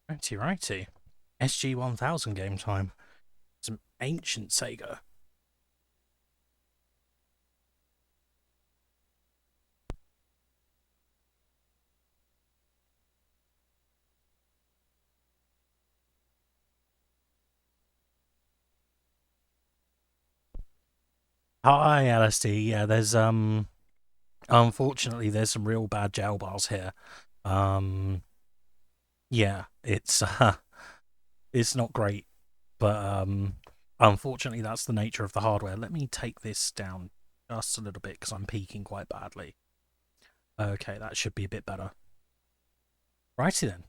Righty, righty. SG-1000 game time. Some ancient Sega. Hi, LSD. Yeah, there's unfortunately there's some real bad jail bars here. Um yeah, it's not great, but unfortunately that's the nature of the hardware. Let me take this down just a little bit because I'm peaking quite badly. Okay, that should be a bit better. Righty then.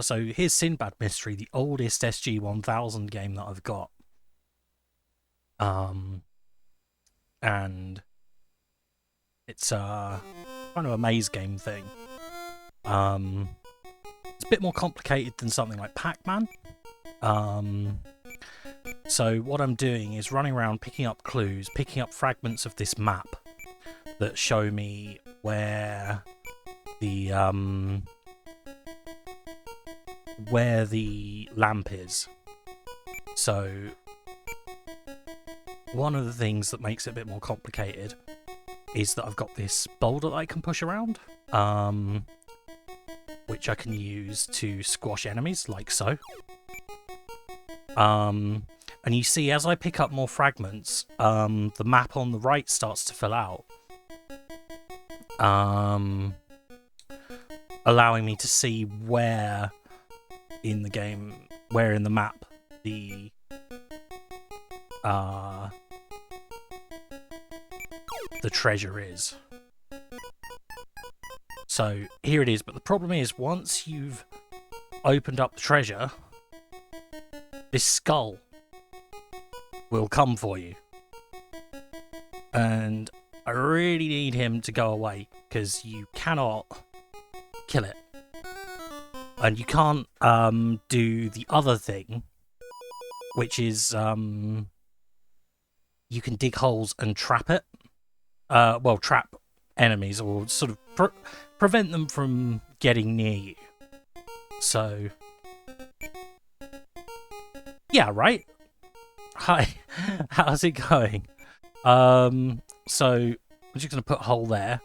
So here's Sindbad Mystery, the oldest SG-1000 game that I've got. And it's kind of a maze game thing. It's a bit more complicated than something like Pac-Man. So what I'm doing is running around picking up clues, picking up fragments of this map that show me where the lamp is. So one of the things that makes it a bit more complicated is that I've got this boulder that I can push around, which I can use to squash enemies, like so. And you see, as I pick up more fragments, the map on the right starts to fill out, allowing me to see where in the map the treasure is. So here it is, but the problem is once you've opened up the treasure, this skull will come for you. And I really need him to go away because you cannot kill it. And you can't do the other thing, which is you can dig holes and trap it. Trap enemies or sort of prevent them from getting near you. So, yeah, right? Hi, how's it going? So I'm just going to put a hole there.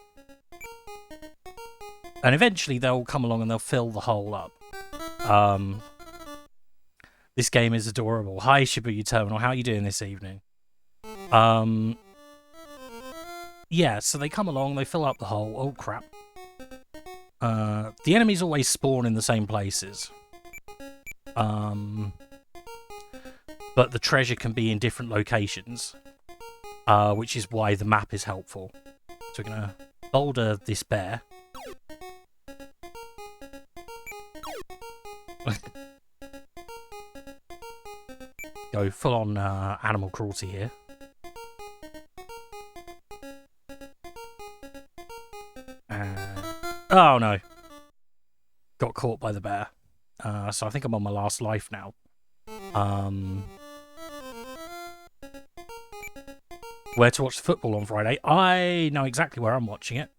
And eventually they'll come along and they'll fill the hole up. This game is adorable. Hi, Shibuya Terminal. How are you doing this evening? Yeah, so they come along, they fill up the hole. Oh, crap. The enemies always spawn in the same places. But the treasure can be in different locations, which is why the map is helpful. So we're going to boulder this bear. Go full on animal cruelty here. Oh no. Got caught by the bear. So I think I'm on my last life now. Where to watch the football on Friday? I know exactly where I'm watching it.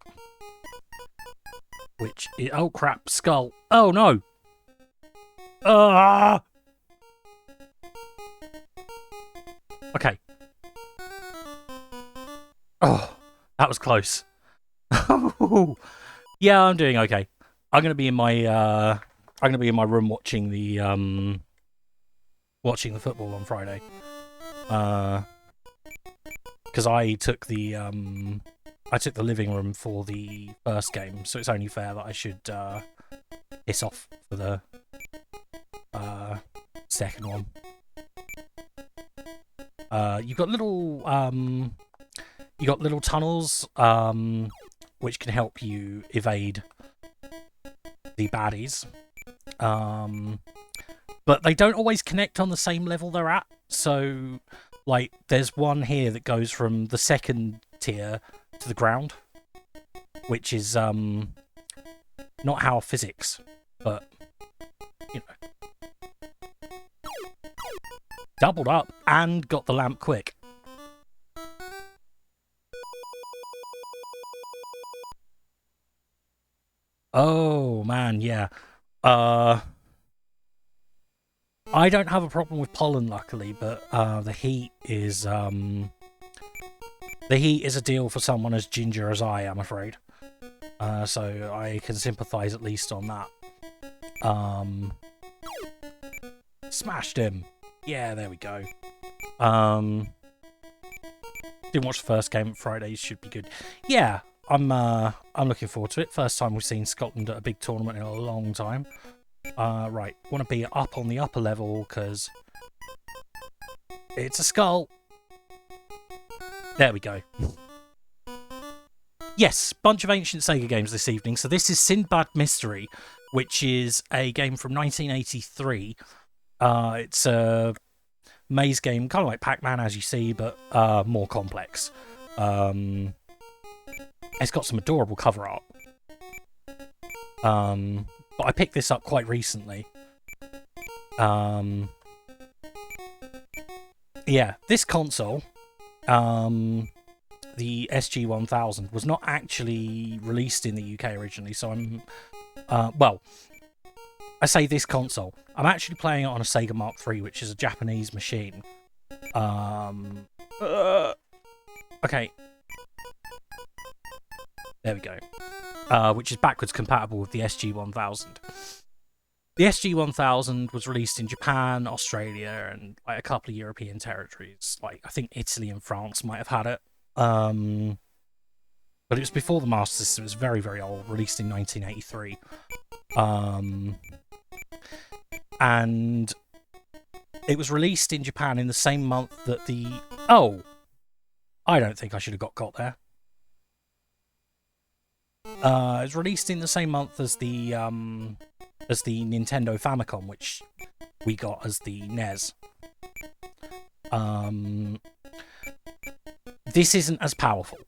Which is... Oh crap, skull. Oh no! Okay. Oh, that was close. Yeah, I'm doing okay. I'm gonna be in my room watching the football on Friday. Because I took the living room for the first game, so it's only fair that I should hiss off for the second one. You've got little tunnels which can help you evade the baddies. But they don't always connect on the same level they're at. So, like, there's one here that goes from the second tier to the ground, which is not how physics, but you know, doubled up and got the lamp quick. Oh man, yeah. I don't have a problem with pollen, luckily, but the heat is a deal for someone as ginger as I am, afraid. So I can sympathise at least on that. Smashed him. Yeah, there we go. Didn't watch the first game. Fridays should be good. Yeah, I'm looking forward to it. First time we've seen Scotland at a big tournament in a long time. Right, want to be up on the upper level because it's a skull. There we go. Yes, bunch of ancient Sega games this evening. So this is Sindbad Mystery, which is a game from 1983. It's a maze game, kind of like Pac-Man, as you see, but more complex. It's got some adorable cover art. But I picked this up quite recently. Yeah, this console, the SG-1000, was not actually released in the UK originally, so I'm... well, I say this console. I'm actually playing it on a Sega Mark III, which is a Japanese machine. Okay. There we go. Which is backwards compatible with the SG-1000. The SG-1000 was released in Japan, Australia, and like a couple of European territories. Like, I think Italy and France might have had it. But it was before the Master System. It was very, very old, released in 1983. And it was released in Japan in the same month that the... Oh! I don't think I should have got there. It was released in the same month as the Nintendo Famicom, which we got as the NES. This isn't as powerful.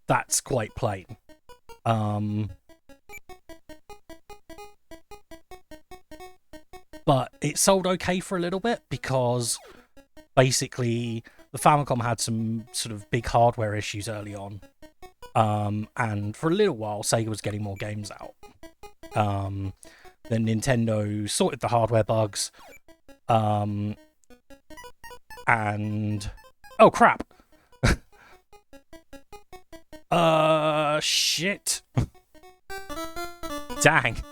That's quite plain. But it sold okay for a little bit because basically the Famicom had some sort of big hardware issues early on. And for a little while, Sega was getting more games out. Then Nintendo sorted the hardware bugs. And... Oh, crap! Shit! Dang.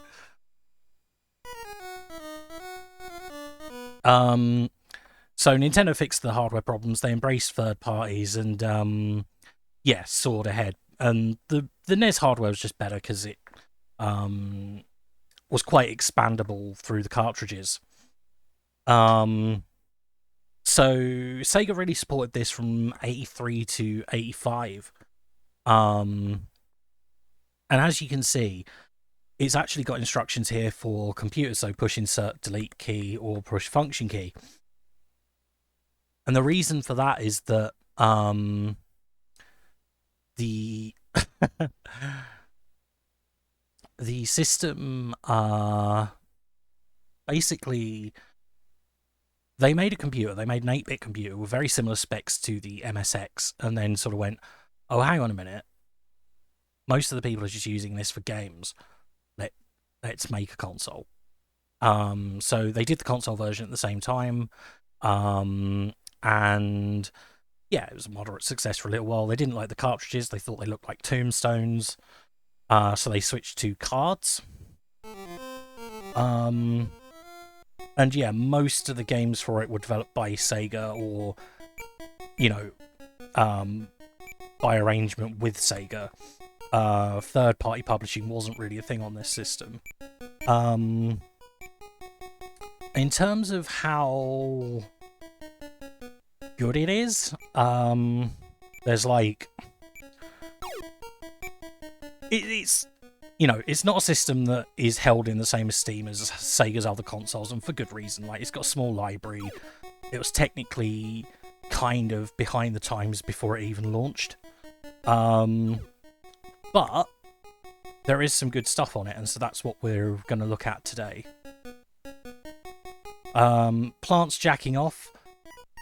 So Nintendo fixed the hardware problems, they embraced third parties, and yeah, soared ahead. And the NES hardware was just better because it was quite expandable through the cartridges. So Sega really supported this from 83 to 85. And as you can see, it's actually got instructions here for computers, so push insert delete key or push function key. And the reason for that is that the the system basically they made a computer, they made an 8-bit computer with very similar specs to the MSX, and then sort of went, oh, hang on a minute, most of the people are just using this for games. Let's make a console. So they did the console version at the same time. And yeah, it was a moderate success for a little while. They didn't like the cartridges. They thought they looked like tombstones. So they switched to cards. And yeah, most of the games for it were developed by Sega or, you know, by arrangement with Sega. Third-party publishing wasn't really a thing on this system. In terms of how good it is, there's like... It's, you know, it's not a system that is held in the same esteem as Sega's other consoles, and for good reason. Like, it's got a small library. It was technically kind of behind the times before it even launched. But there is some good stuff on it, and so that's what we're going to look at today. Plants jacking off.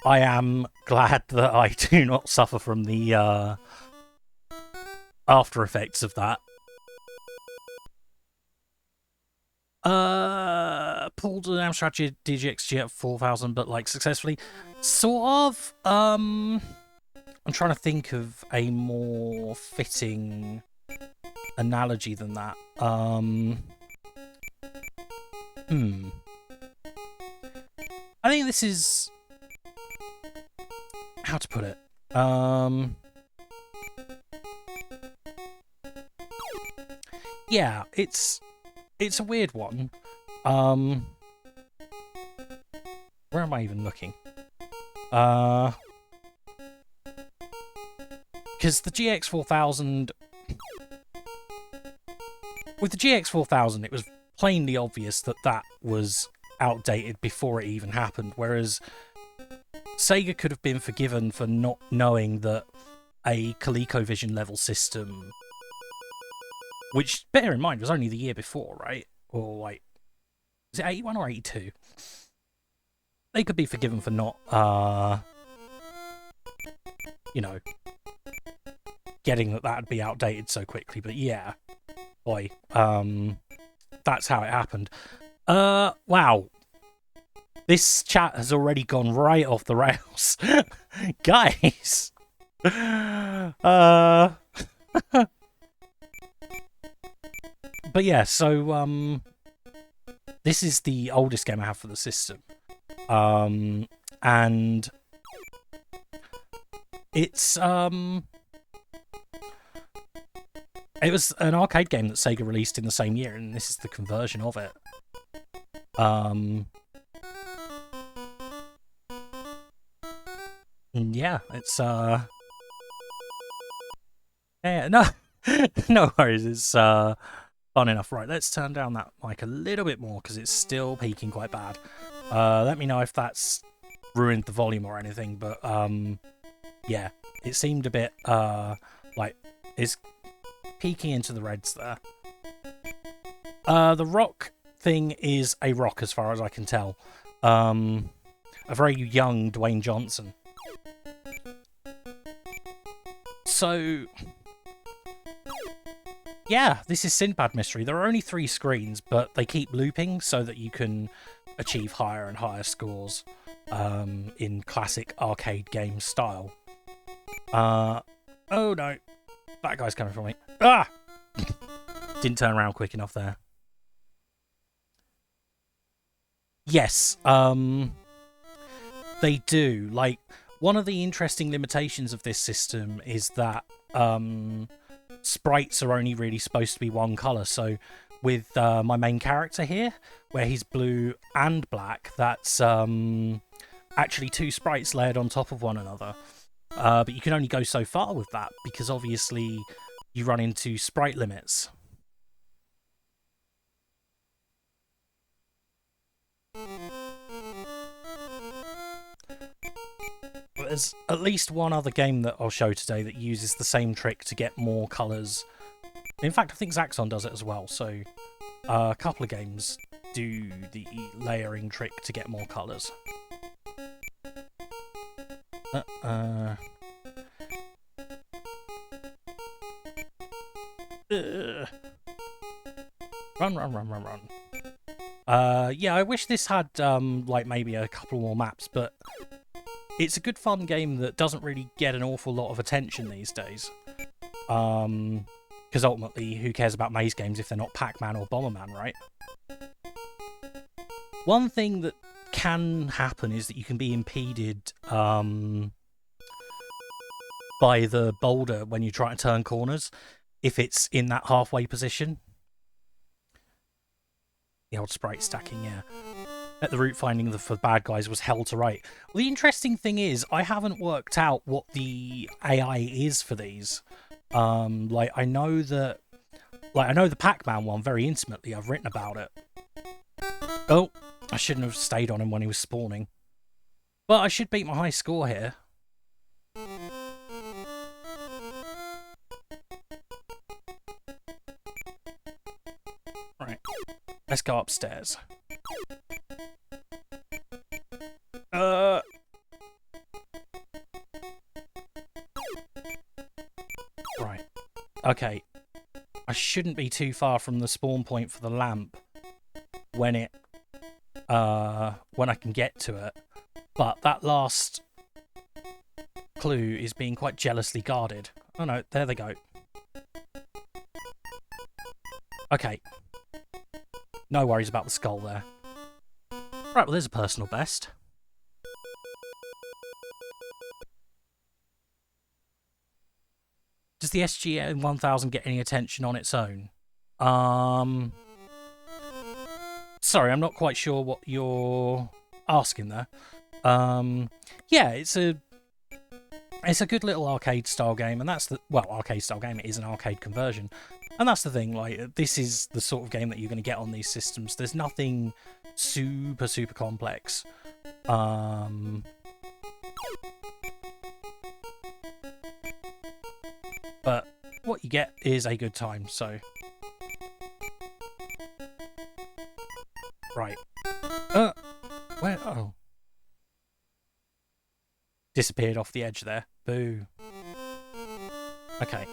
I am glad that I do not suffer from the after effects of that. Pulled an Amstrad DGX GX-4000, but like successfully. Sort of. I'm trying to think of a more fitting analogy than that. I think this is, how to put it. Yeah, it's a weird one. Where am I even looking? Because the GX-4000... With the GX-4000, it was plainly obvious that that was outdated before it even happened, whereas Sega could have been forgiven for not knowing that a ColecoVision level system, which, bear in mind, was only the year before, right? Or, like, is it 81 or 82? They could be forgiven for not, you know, getting that that'd be outdated so quickly, but yeah. Boy, that's how it happened. Wow. This chat has already gone right off the rails. Guys! But yeah, so, this is the oldest game I have for the system. And it's, it was an arcade game that Sega released in the same year, and this is the conversion of it. Yeah, it's, yeah, no, no worries, it's, fun enough. Right, let's turn down that mic a little bit more, because it's still peaking quite bad. Let me know if that's ruined the volume or anything, but, yeah, it seemed a bit, like, it's peeking into the reds there. The rock thing is a rock as far as I can tell. A very young Dwayne Johnson. So, yeah, this is Sindbad Mystery. There are only 3 screens, but they keep looping so that you can achieve higher and higher scores in classic arcade game style. Oh no, that guy's coming for me. Ah! Didn't turn around quick enough there. Yes, they do. Like, one of the interesting limitations of this system is that sprites are only really supposed to be one colour. So with my main character here, where he's blue and black, that's actually 2 sprites layered on top of one another. But you can only go so far with that, because obviously you run into sprite limits. There's at least one other game that I'll show today that uses the same trick to get more colours. In fact, I think Zaxxon does it as well, so a couple of games do the layering trick to get more colours. Run. Yeah, I wish this had, like, maybe a couple more maps, but it's a good fun game that doesn't really get an awful lot of attention these days. Because ultimately, who cares about maze games if they're not Pac-Man or Bomberman, right? One thing that can happen is that you can be impeded by the boulder when you try to turn corners, if it's in that halfway position. The old sprite stacking, yeah. At the route finding for bad guys was hell to right. Well, the interesting thing is, I haven't worked out what the AI is for these. Like, I know that... Like, I know the Pac-Man one very intimately. I've written about it. Oh, I shouldn't have stayed on him when he was spawning. But I should beat my high score here. Right. Let's go upstairs. Right. Okay. I shouldn't be too far from the spawn point for the lamp. when I can get to it. But that last clue is being quite jealously guarded. Oh no, there they go. Okay. No worries about the skull there. Right, well there's a personal best. Does the SG-1000 get any attention on its own? Sorry, I'm not quite sure what you're asking there. Yeah, it's a good little arcade style game, and that's the arcade style game. It is an arcade conversion, and that's the thing. Like, this is the sort of game that you're going to get on these systems. There's nothing super complex. But what you get is a good time. So, right. Where? Oh. Disappeared off the edge there. Boo. Okay.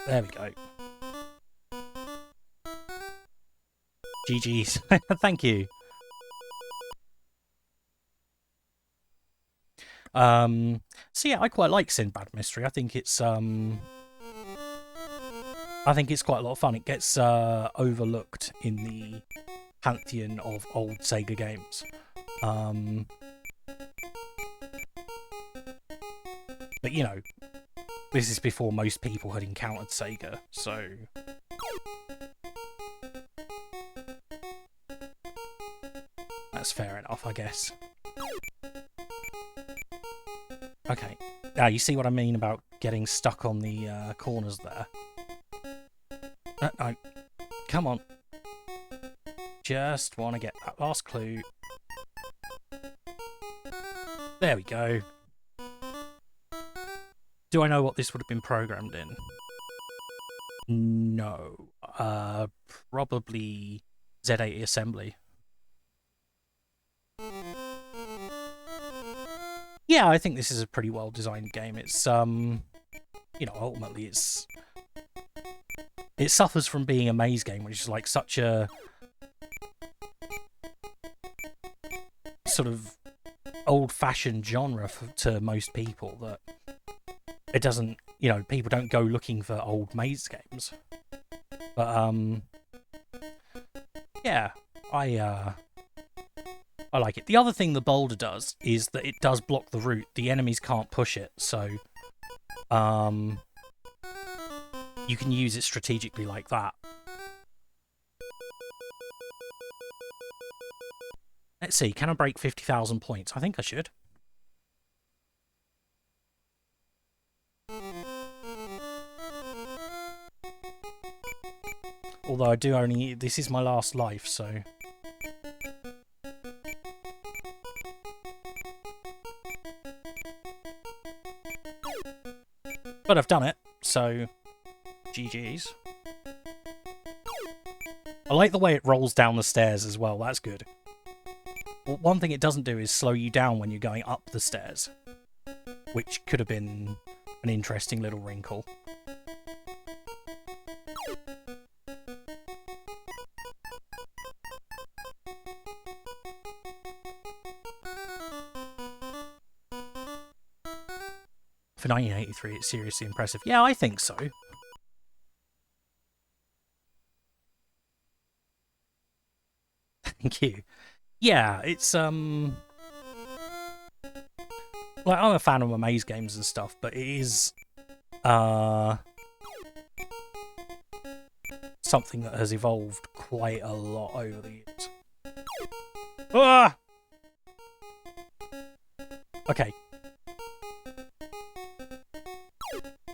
There we go. GG's. Thank you. So yeah, I quite like Sindbad Mystery. I think it's quite a lot of fun. It gets overlooked in the pantheon of old Sega games. But you know, this is before most people had encountered Sega, so that's fair enough, I guess. Okay, now you see what I mean about getting stuck on the corners there. No, come on. Just want to get that last clue. There we go. Do I know what this would have been programmed in? No. Probably Z80 assembly. Yeah, I think this is a pretty well designed game. It's you know, ultimately it suffers from being a maze game, which is like such a sort of old-fashioned genre to most people that it doesn't, you know, people don't go looking for old maze games. But yeah, I like it. The other thing the boulder does is that it does block the route. The enemies can't push it, so you can use it strategically like that. Let's see, can I break 50,000 points? I think I should. Although I do only... This is my last life, so... But I've done it, so... GG's. I like the way it rolls down the stairs as well, that's good. Well, one thing it doesn't do is slow you down when you're going up the stairs, which could have been an interesting little wrinkle. For 1983, it's seriously impressive. Yeah, I think so. Thank you. Yeah, it's like, I'm a fan of maze games and stuff, but it is something that has evolved quite a lot over the years. Ah! Okay.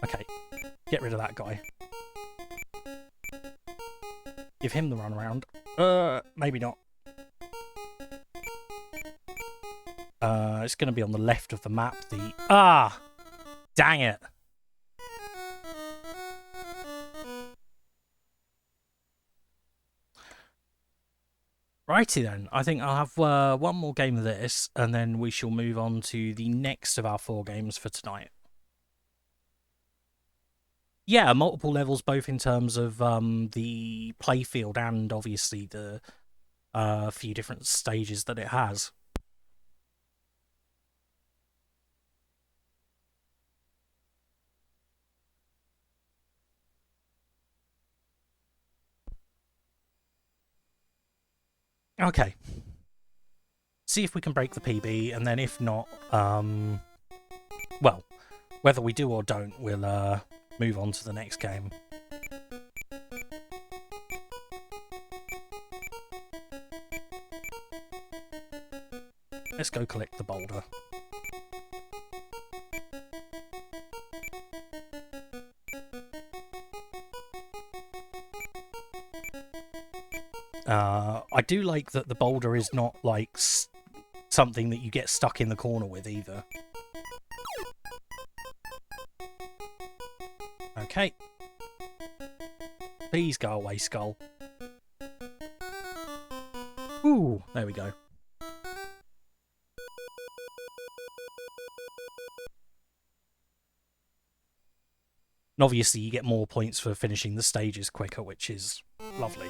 Okay. Get rid of that guy. Give him the runaround. Maybe not. It's going to be on the left of the map. Dang it. Righty then. I think I'll have one more game of this, and then we shall move on to the next of our 4 games for tonight. Yeah, multiple levels, both in terms of the playfield and obviously the few different stages that it has. Okay. See if we can break the PB, and then if not, well, whether we do or don't, we'll move on to the next game. Let's go collect the boulder. I do like that the boulder is not like something that you get stuck in the corner with either. Okay. Please go away, skull. Ooh, there we go. And obviously you get more points for finishing the stages quicker, which is lovely.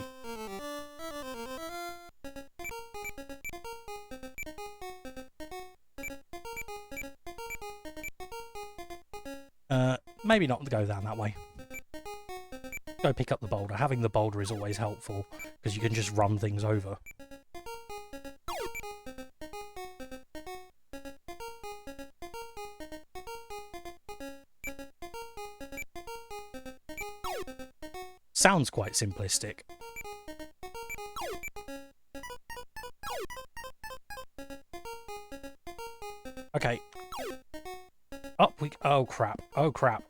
Maybe not go down that way. Go pick up the boulder. Having the boulder is always helpful, because you can just run things over. Sounds quite simplistic. Okay. Up we... Oh, crap. Oh, crap.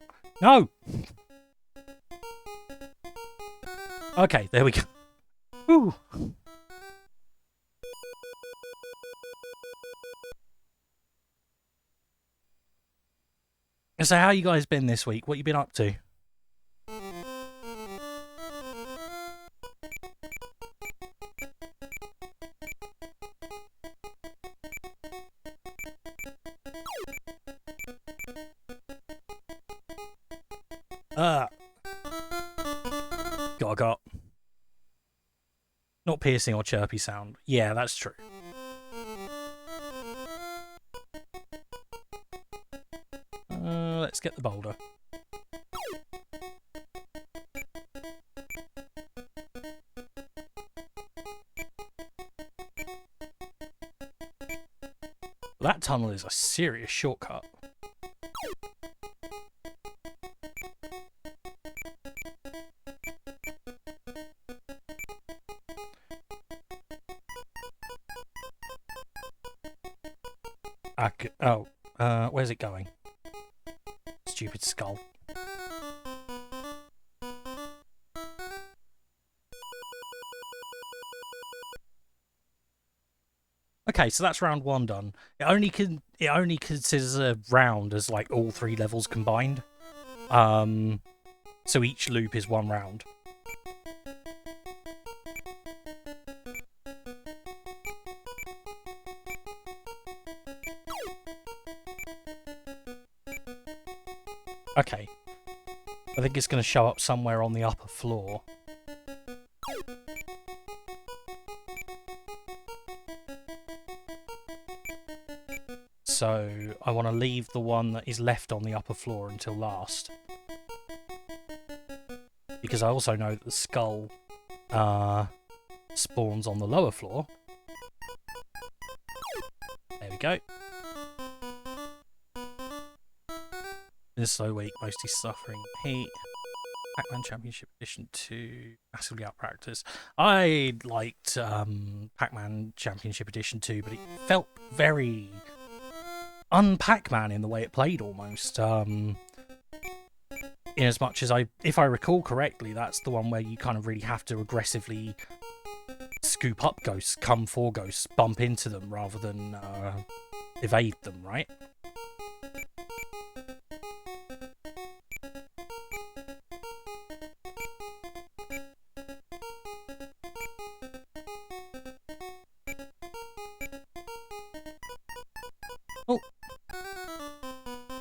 No! Okay, there we go. Woo! So how you guys been this week? What you been up to? Got. Not piercing or chirpy sound. Yeah, that's true. Let's get the boulder. That tunnel is a serious shortcut. Where's it going? Stupid skull. Okay, so that's round one done. It only considers a round as like all 3 levels combined. So each loop is 1 round. Okay. I think it's going to show up somewhere on the upper floor. So I want to leave the one that is left on the upper floor until last. Because I also know that the skull spawns on the lower floor. There we go. This slow week, mostly suffering heat. Pac-Man Championship Edition 2, massively out practice. I liked Pac-Man Championship Edition 2, but it felt very un-Pac-Man in the way it played almost. In as much as if I recall correctly, that's the one where you kind of really have to aggressively scoop up ghosts, come for ghosts, bump into them rather than evade them, right? Oh,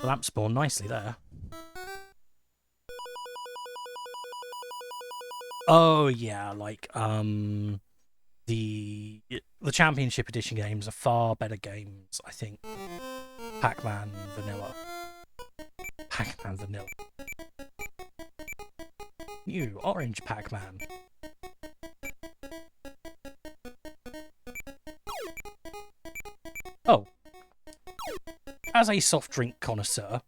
the lamp spawned nicely there. Oh yeah, like the Championship Edition games are far better games, I think. Pac-Man Vanilla. Pac-Man Vanilla. New orange Pac-Man. Oh. As a soft drink connoisseur,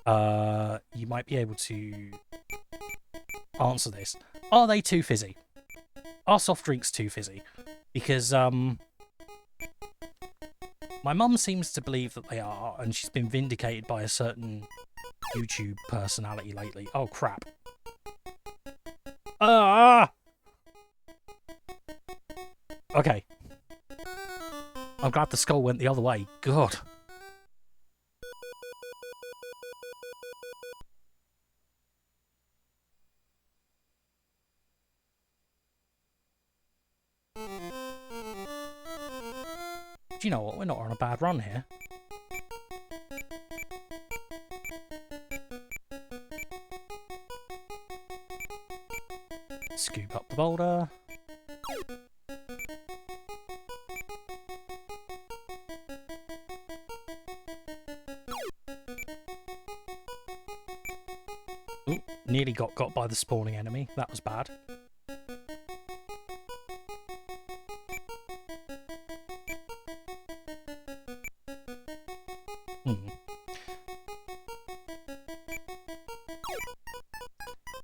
you might be able to answer this. Are they too fizzy? Are soft drinks too fizzy? Because, my mum seems to believe that they are, and she's been vindicated by a certain YouTube personality lately. Oh, crap. Ah! Okay. I'm glad the skull went the other way. God. Do you know what? We're not on a bad run here. Scoop up the boulder. Ooh, nearly got by the spawning enemy. That was bad.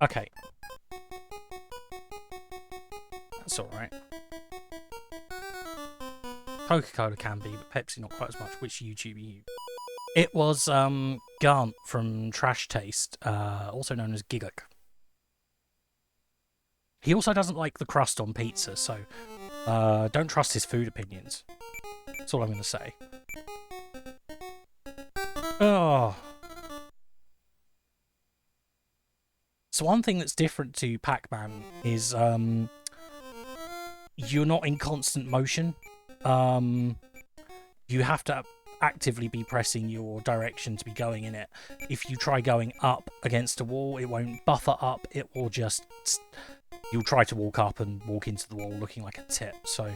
Okay. That's alright. Coca-Cola can be, but Pepsi not quite as much. Which YouTube you use? It was Gant from Trash Taste, also known as Gigok. He also doesn't like the crust on pizza, so don't trust his food opinions. That's all I'm going to say. Oh. So one thing that's different to Pac-Man is you're not in constant motion. You have to actively be pressing your direction to be going in it. If you try going up against a wall, it won't buffer up. It will just... You'll try to walk up and walk into the wall looking like a tip. So,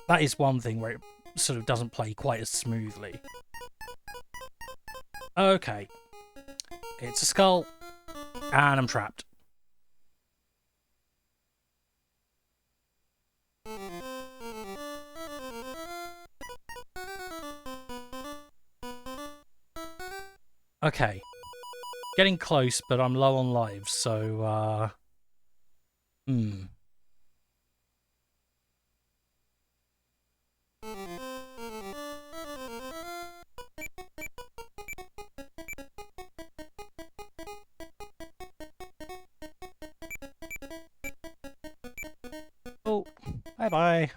that is one thing where it sort of doesn't play quite as smoothly. Okay. It's a skull. And I'm trapped. Okay. Getting close, but I'm low on lives, so, Oh, bye-bye.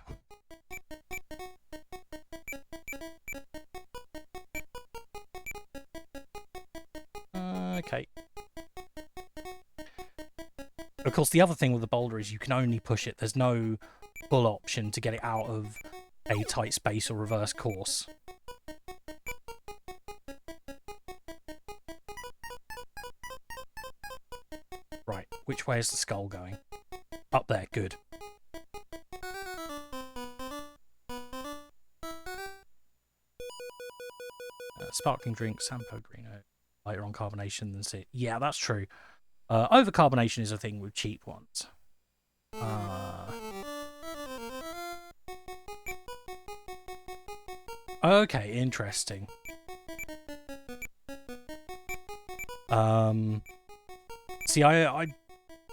Okay. Of course, the other thing with the boulder is you can only push it. There's no pull option to get it out of a tight space or reverse course. Right, which way is the skull going? Up there, good. Sparkling drink, San Pellegrino, lighter on carbonation than C. Yeah, that's true. Overcarbonation is a thing with cheap ones. Okay, interesting. See, I'm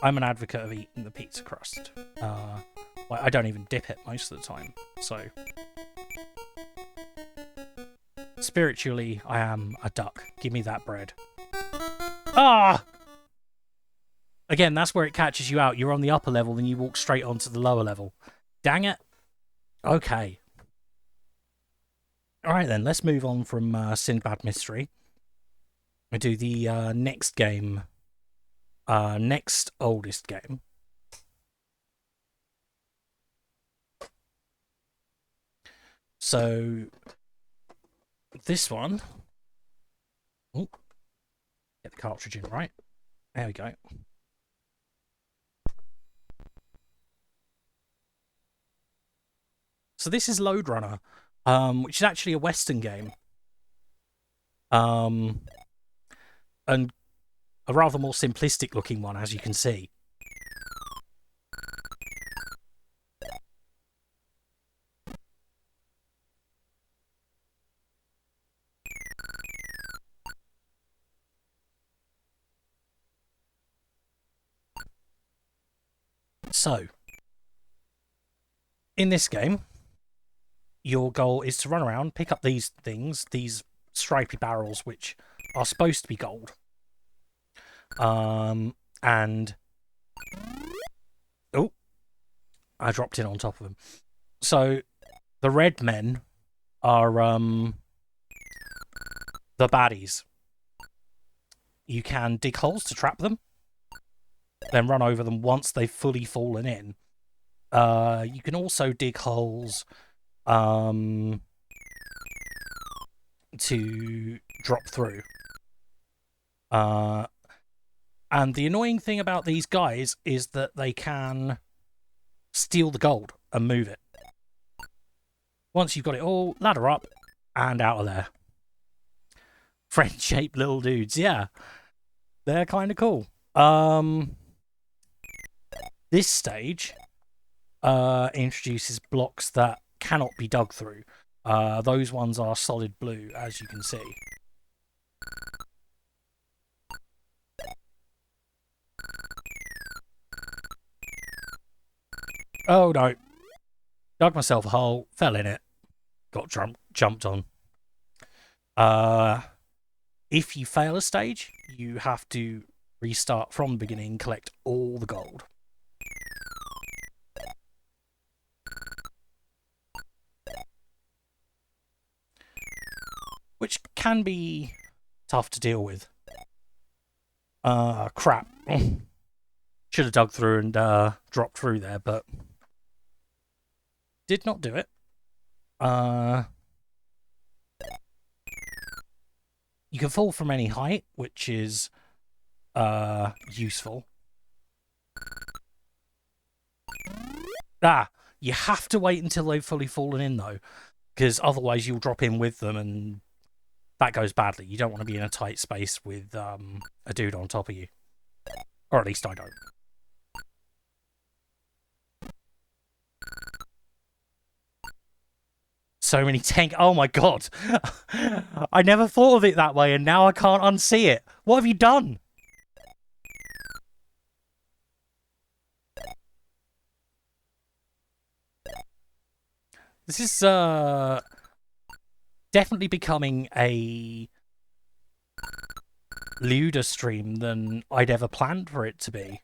an advocate of eating the pizza crust. I don't even dip it most of the time, so... Spiritually, I am a duck. Give me that bread. Ah! Again, that's where it catches you out. You're on the upper level, then you walk straight onto the lower level. Dang it. Okay. Alright then, let's move on from Sindbad Mystery. We do the next game. Next oldest game. So, this one Get the cartridge in right. There we go. So this is Lode Runner, which is actually a Western game. And a rather more simplistic looking one, as you can see. So, in this game, your goal is to run around, pick up these things, these stripy barrels, which are supposed to be gold. And... Oh, I dropped in on top of them. So, the red men are, the baddies. You can dig holes to trap them, then run over them once they've fully fallen in. You can also dig holes to drop through. And the annoying thing about these guys is that they can steal the gold and move it. Once you've got it all, ladder up and out of there. Friend-shaped little dudes, yeah. They're kind of cool. This stage introduces blocks that cannot be dug through. Those ones are solid blue, as you can see. Oh no. Dug myself a hole, fell in it, got jumped on. If you fail a stage, you have to restart from the beginning, collect all the gold. Which can be tough to deal with. Crap. Should have dug through and dropped through there, but did not do it. You can fall from any height, which is useful. You have to wait until they've fully fallen in, though, because otherwise you'll drop in with them and that goes badly. You don't want to be in a tight space with a dude on top of you. Or at least I don't. So many tank... Oh my god! I never thought of it that way and now I can't unsee it. What have you done? This is definitely becoming a lewder stream than I'd ever planned for it to be.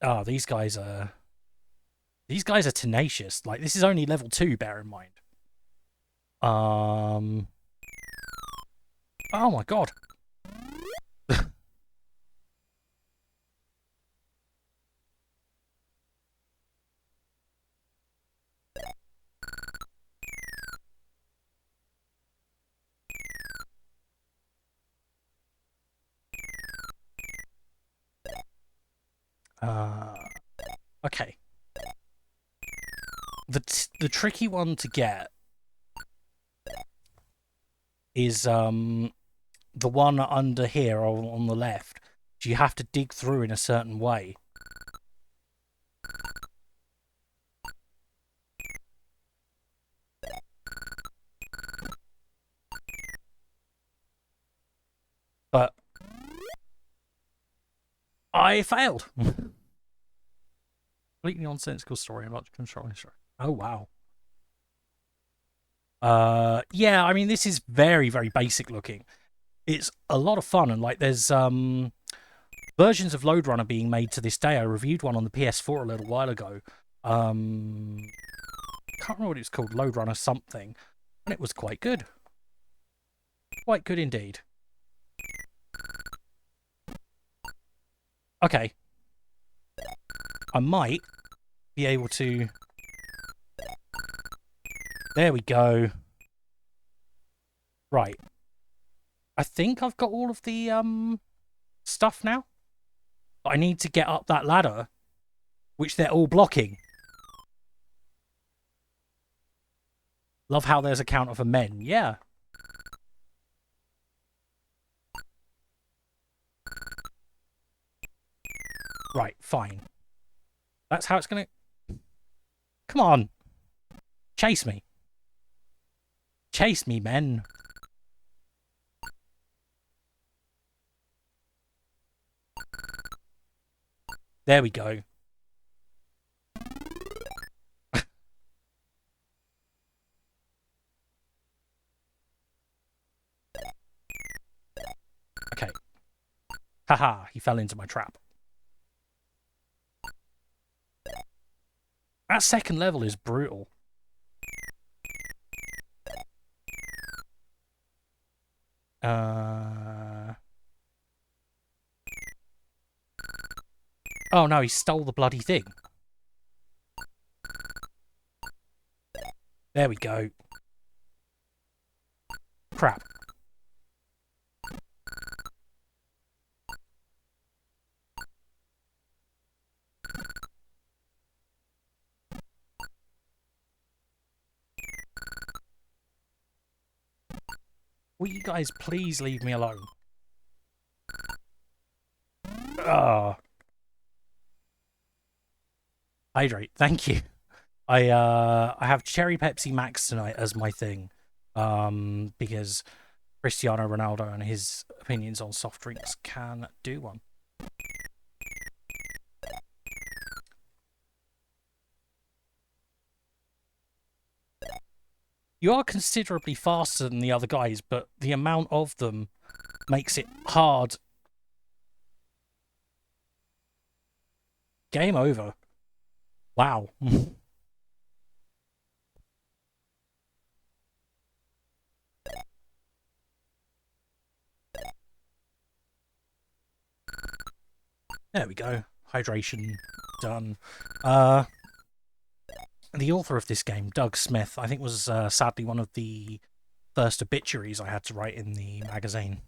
Oh, these guys are tenacious. Like, this is only level 2, bear in mind. Oh my god. Okay. The tricky one to get is the one under here on the left. You have to dig through in a certain way. But I failed. Completely nonsensical story about controlling story. Oh wow. Yeah, I mean, this is very, very basic looking. It's a lot of fun, and like there's versions of Lode Runner being made to this day. I reviewed one on the PS4 a little while ago. Can't remember what it was called, Lode Runner something, and it was quite good. Quite good indeed. Okay. I might be able to There we go. Right. I think I've got all of the stuff now. But I need to get up that ladder, which they're all blocking. Love how there's a counter for men. Yeah. Right, fine. That's how it's gonna... Come on. Chase me. Chase me, men. There we go. Okay. Haha, he fell into my trap. That second level is brutal. Oh no, he stole the bloody thing. There we go. Crap. Will you guys please leave me alone? Ah. Hydrate, thank you. I have Cherry Pepsi Max tonight as my thing. Because Cristiano Ronaldo and his opinions on soft drinks can do one. You are considerably faster than the other guys, but the amount of them makes it hard. Game over. Wow. There we go. Hydration done. The author of this game, Doug Smith, I think was sadly one of the first obituaries I had to write in the magazine.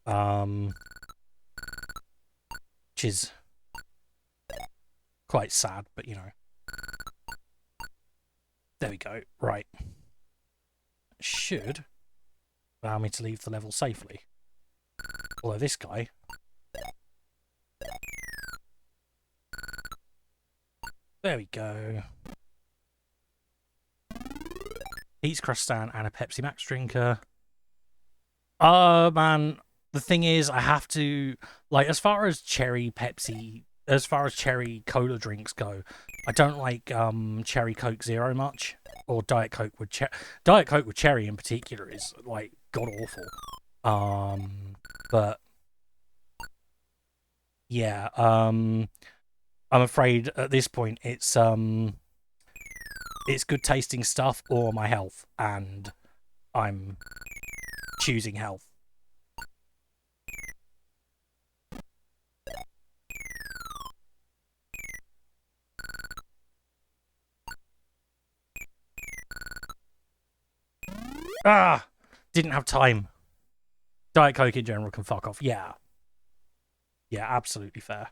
Which is quite sad, but you know. There we go. Right. Should allow me to leave the level safely. Although this guy... There we go. Pete's Crust Stand and a Pepsi Max drinker. Oh, man. The thing is, I have to... Like, as far as cherry Pepsi... As far as cherry cola drinks go, I don't like cherry Coke Zero much. Or Diet Coke with cherry. Diet Coke with cherry in particular is, like, god-awful. But... Yeah, I'm afraid at this point it's good tasting stuff or my health, and I'm choosing health. Ah! Didn't have time. Diet Coke in general can fuck off. Yeah. Yeah, absolutely fair.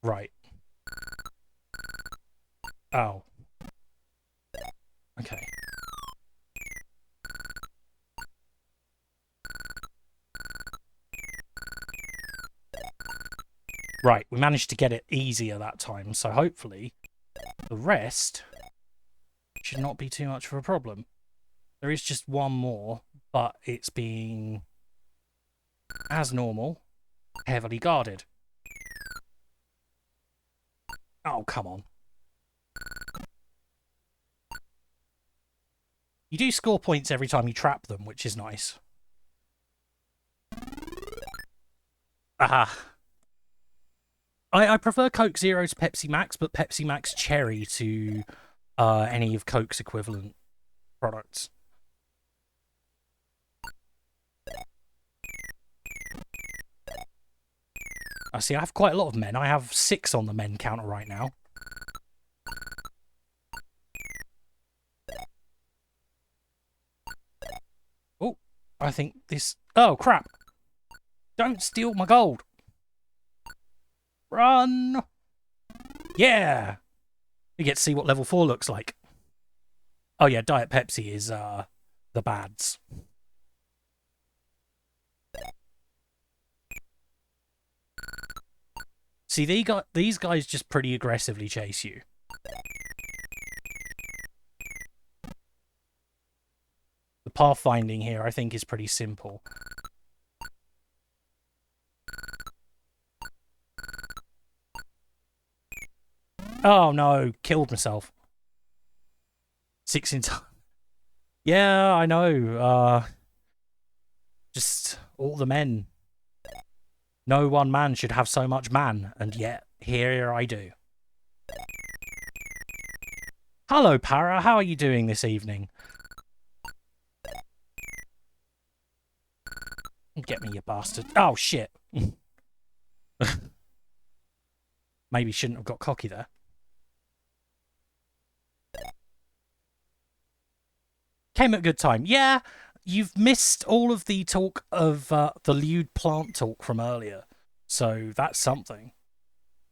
Right. Oh. Okay. Right, we managed to get it easier that time, so hopefully the rest should not be too much of a problem. There is just one more, but it's being, as normal, heavily guarded. Oh, come on. You do score points every time you trap them, which is nice. Aha. I prefer Coke Zero to Pepsi Max, but Pepsi Max Cherry to any of Coke's equivalent products. I see I have quite a lot of men. I have 6 on the men counter right now. Oh, I think this... Oh, crap. Don't steal my gold. Run. Yeah. You get to see what level 4 looks like. Oh, yeah, Diet Pepsi is the bads. See, these guys just pretty aggressively chase you. The pathfinding here, I think, is pretty simple. Oh, no. Killed myself. 6 in time. Yeah, I know. Just all the men. No one man should have so much man, and yet here I do. Hello, Para. How are you doing this evening? Get me, you bastard. Oh, shit. Maybe shouldn't have got cocky there. Came at a good time. Yeah, you've missed all of the talk of the lewd plant talk from earlier. So that's something.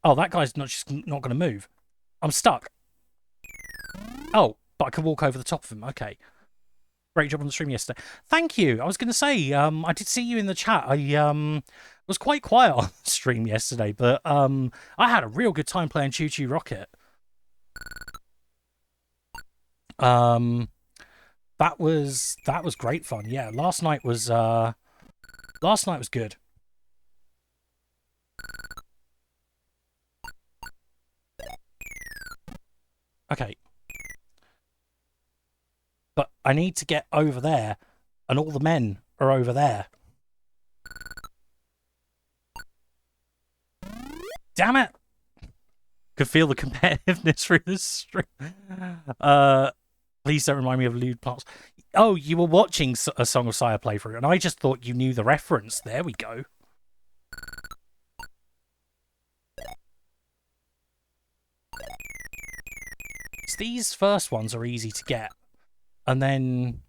Oh, that guy's not going to move. I'm stuck. Oh, but I can walk over the top of him. Okay. Great job on the stream yesterday. Thank you. I was going to say, I did see you in the chat. I was quite quiet on the stream yesterday, but I had a real good time playing Choo Choo Rocket. That was great fun. Yeah, last night was good. Okay. But I need to get over there, and all the men are over there. Damn it! Could feel the competitiveness through the stream. Please don't remind me of lewd plants. Oh, you were watching a Song of Sire playthrough, and I just thought you knew the reference. There we go. So these first ones are easy to get. And then...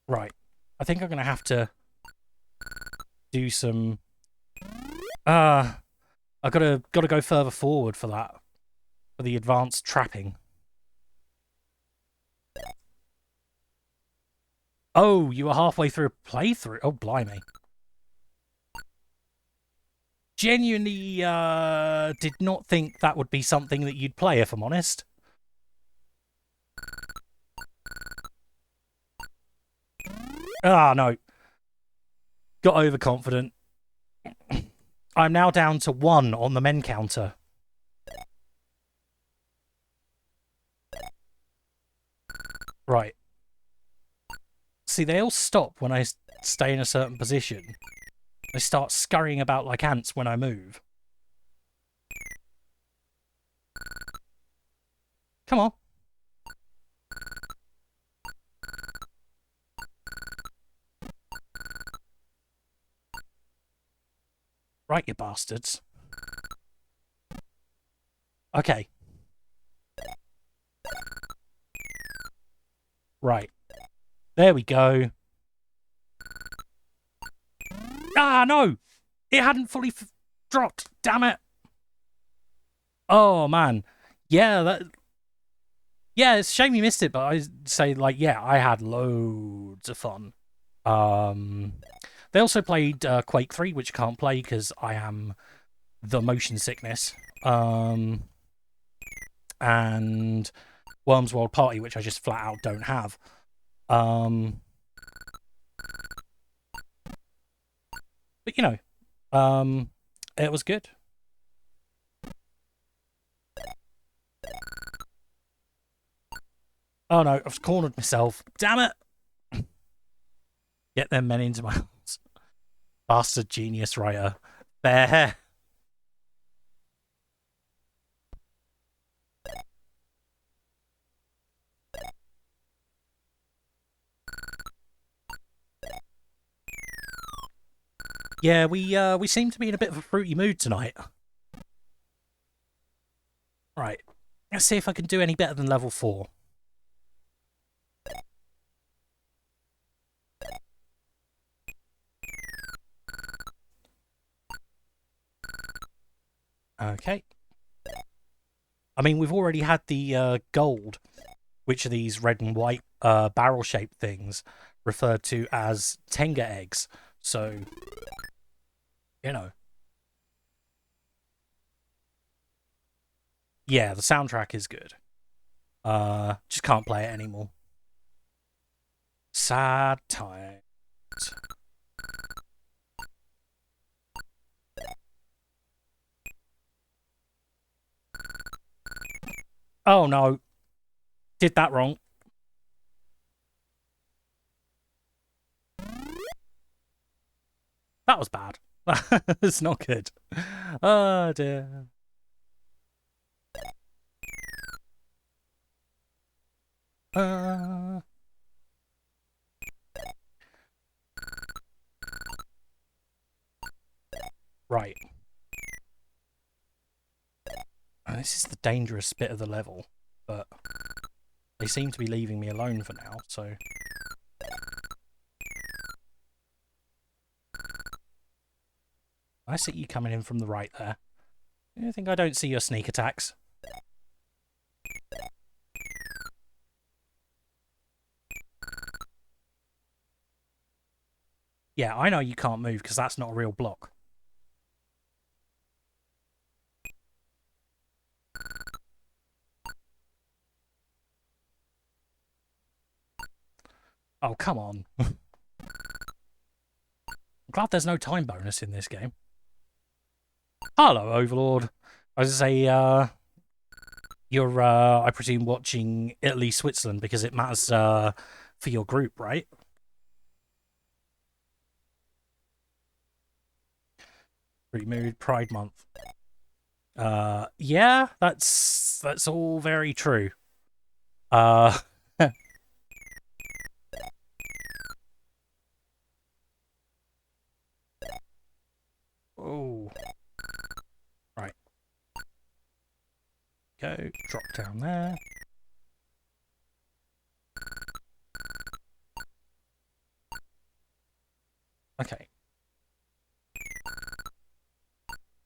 Right. I think I'm going to have to do some... I've got to go further forward for that. For the advanced trapping. Oh, you were halfway through a playthrough? Oh, blimey. Genuinely did not think that would be something that you'd play, if I'm honest. Ah, no. Got overconfident. I'm now down to 1 on the men counter. Right. See, they all stop when I stay in a certain position. They start scurrying about like ants when I move. Come on. Right, you bastards. Okay. Right. There we go. Ah, no! It hadn't fully dropped. Damn it. Oh, man. Yeah, yeah, it's a shame you missed it, but I say, like, yeah, I had loads of fun. They also played Quake 3, which I can't play because I am the motion sickness. And Worms World Party, which I just flat out don't have. But, you know, it was good. Oh, no, I've cornered myself. Damn it! Get them men into my house. Bastard genius writer. Bear. Yeah, we seem to be in a bit of a fruity mood tonight. Right. Let's see if I can do any better than level 4. Okay. I mean, we've already had the gold, which are these red and white barrel-shaped things referred to as Tenga eggs. So, you know. Yeah, the soundtrack is good. Just can't play it anymore. Sad times. Oh no. Did that wrong. That was bad. It's not good. Oh dear. Uh... Right. This is the dangerous bit of the level, but they seem to be leaving me alone for now, so... I see you coming in from the right there. I think I don't see your sneak attacks. Yeah, I know you can't move because that's not a real block. Oh, come on. I'm glad there's no time bonus in this game. Hello, Overlord. I was going to say, you're, I presume, watching Italy, Switzerland because it matters for your group, right? Free Mood, Pride Month. Yeah, that's all very true. Uh, oh, right. Go, drop down there. Okay.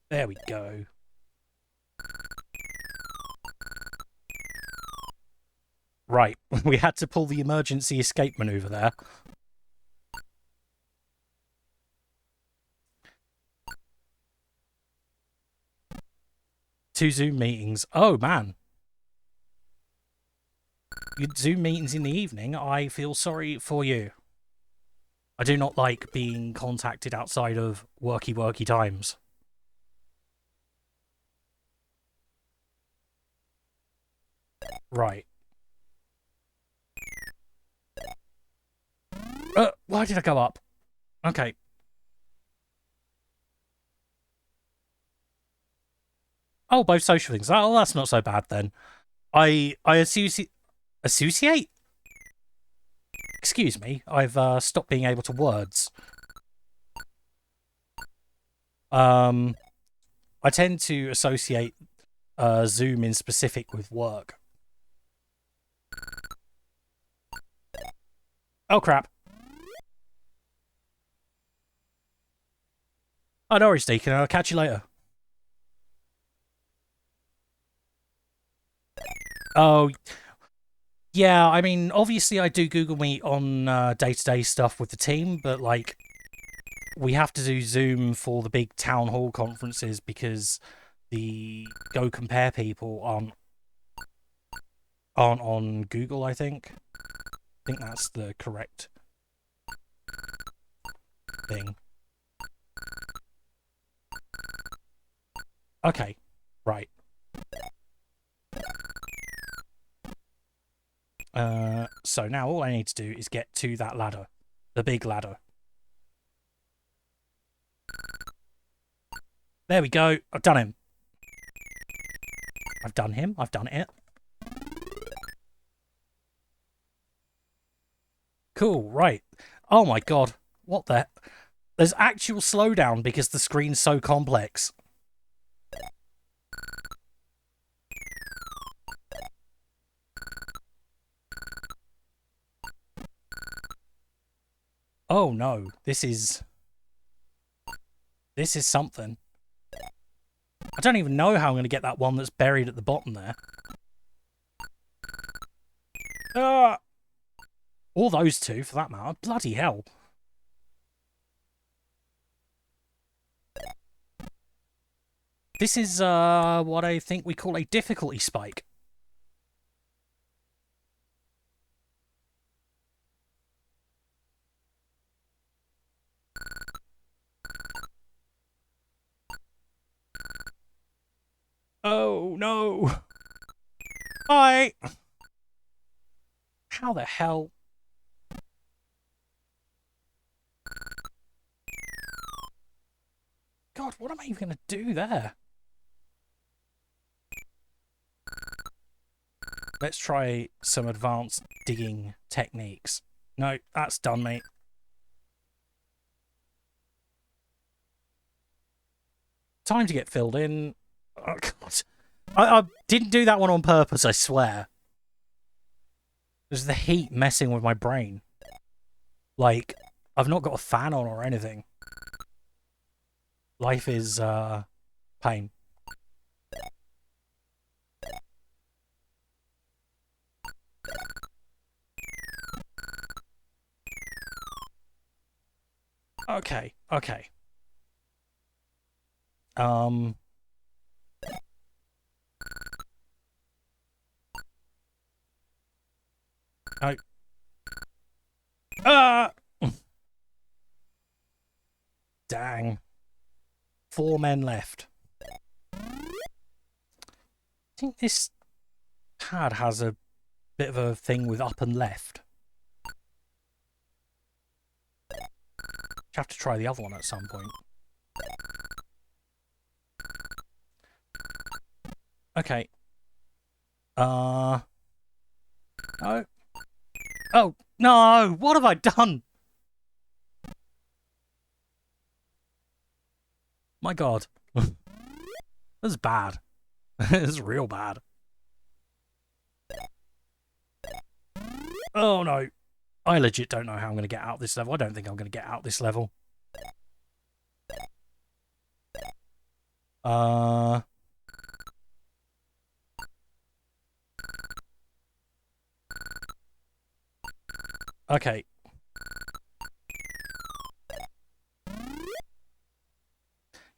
There we go. Right, we had to pull the emergency escape maneuver there. Two Zoom meetings. Oh, man. Zoom meetings in the evening, I feel sorry for you. I do not like being contacted outside of worky times. Right. Why did I go up? Okay. Oh, both social things. Oh, that's not so bad then. I associate. Excuse me. I've stopped being able to words. I tend to associate Zoom in specific with work. Oh crap. Oh, no worries, Deacon. I'll catch you later. Oh, yeah. I mean, obviously, I do Google Meet on day-to-day stuff with the team, but like, we have to do Zoom for the big town hall conferences because the Go Compare people aren't on Google. I think that's the correct thing. Okay, right. So now all I need to do is get to that ladder. The big ladder. There we go. I've done him. I've done him. I've done it. Cool, right. Oh my god. What the... There's actual slowdown because the screen's so complex. Oh no, this is something. I don't even know how I'm going to get that one that's buried at the bottom there. Ah! Or those two, for that matter. Bloody hell. This is what I think we call a difficulty spike. Oh, no. Bye. How the hell? God, what am I even going to do there? Let's try some advanced digging techniques. No, that's done, mate. Time to get filled in. Oh, God. I didn't do that one on purpose, I swear. There's the heat messing with my brain. Like, I've not got a fan on or anything. Life is, pain. Okay, okay. Dang. 4 men left. I think this pad has a bit of a thing with up and left. Have to try the other one at some point. Okay. No. Oh, no! What have I done? My God. This is bad. This is real bad. Oh, no. I legit don't know how I'm going to get out this level. I don't think I'm going to get out this level. Okay.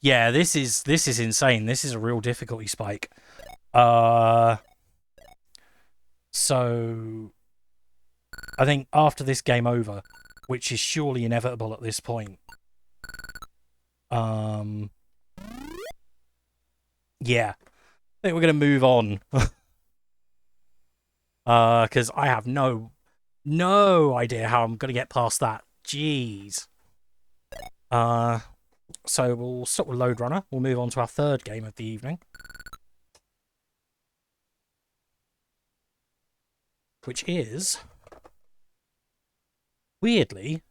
Yeah, this is insane. This is a real difficulty spike. So I think after this game over, which is surely inevitable at this point, yeah, I think we're gonna move on. Because I have no idea how I'm gonna get past that. Jeez. So we'll stop with Lode Runner. We'll move on to our third game of the evening, which is, weirdly,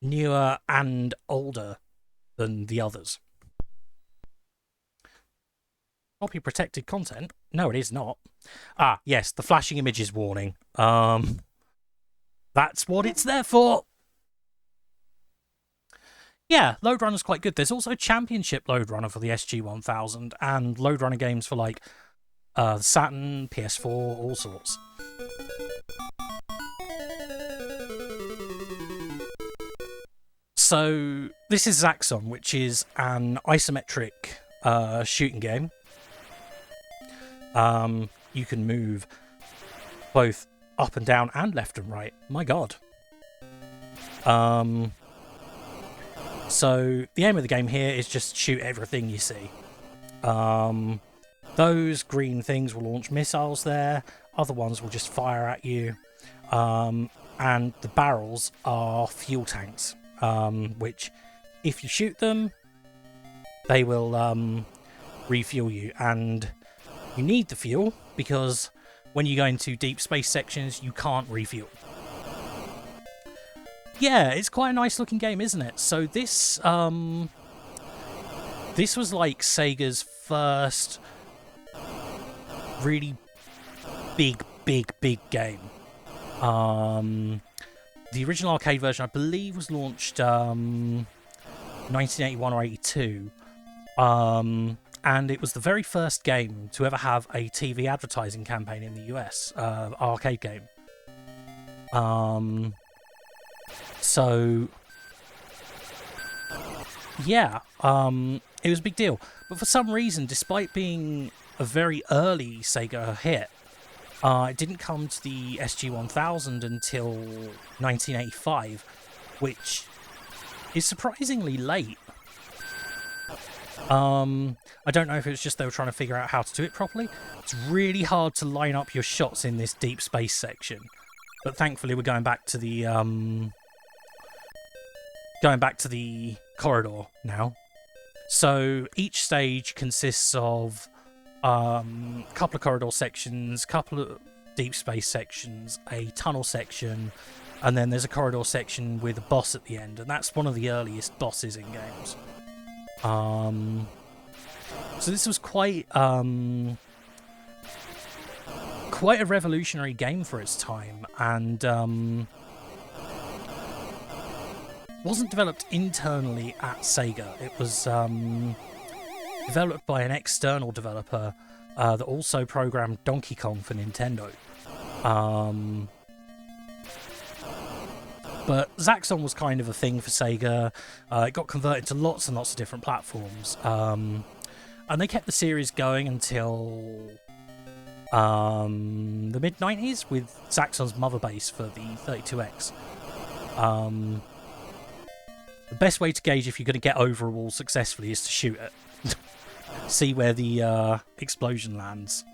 newer and older than the others. Copy protected content? No, it is not. Ah, yes, the flashing images warning. That's what it's there for. Yeah, Lode Runner's quite good. There's also Championship Lode Runner for the SG-1000 and Lode Runner games for, like, Saturn, PS4, all sorts. So, this is Zaxxon, which is an isometric shooting game. You can move both up and down and left and right. My God. So the aim of the game here is just shoot everything you see. Those green things will launch missiles there. Other ones will just fire at you. And the barrels are fuel tanks, which, if you shoot them, they will refuel you. And you need the fuel because when you go into deep space sections, you can't refuel. Yeah, it's quite a nice looking game, isn't it? So this this was like Sega's first really big game. The original arcade version, I believe, was launched 1981 or 82. And it was the very first game to ever have a TV advertising campaign in the US, arcade game. So yeah, it was a big deal. But for some reason, despite being a very early Sega hit, it didn't come to the SG-1000 until 1985, which is surprisingly late. I don't know if it was just they were trying to figure out how to do it properly. It's really hard to line up your shots in this deep space section, but thankfully we're going back to the corridor now. So each stage consists of a couple of corridor sections, couple of deep space sections, a tunnel section, and then there's a corridor section with a boss at the end, and that's one of the earliest bosses in games. So this was quite a revolutionary game for its time, and wasn't developed internally at Sega. It was developed by an external developer that also programmed Donkey Kong for Nintendo. But Zaxxon was kind of a thing for Sega. It got converted to lots and lots of different platforms. And they kept the series going until the mid-90s with Zaxxon's mother base for the 32X. The best way to gauge if you're going to get over a wall successfully is to shoot it. See where the explosion lands.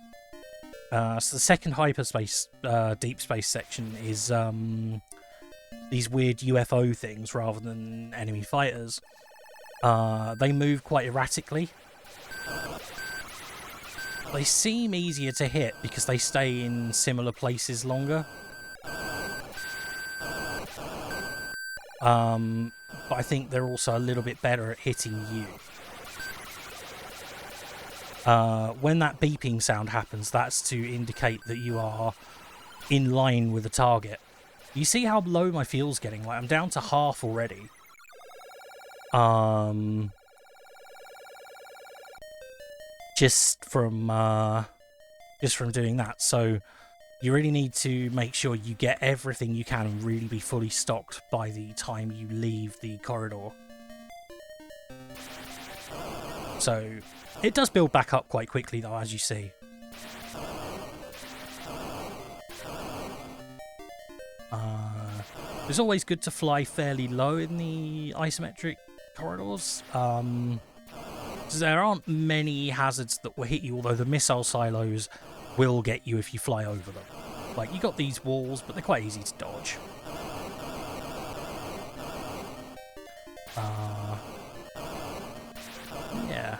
So the second hyperspace, deep space section is these weird UFO things rather than enemy fighters. They move quite erratically. They seem easier to hit because they stay in similar places longer. But I think they're also a little bit better at hitting you. When that beeping sound happens, that's to indicate that you are in line with the target. You see how low my field's getting? Like, I'm down to half already. Just from doing that. So you really need to make sure you get everything you can and really be fully stocked by the time you leave the corridor. So it does build back up quite quickly though, as you see. It's always good to fly fairly low in the isometric corridors. There aren't many hazards that will hit you, although the missile silos will get you if you fly over them. Like, you got these walls, but they're quite easy to dodge. Yeah.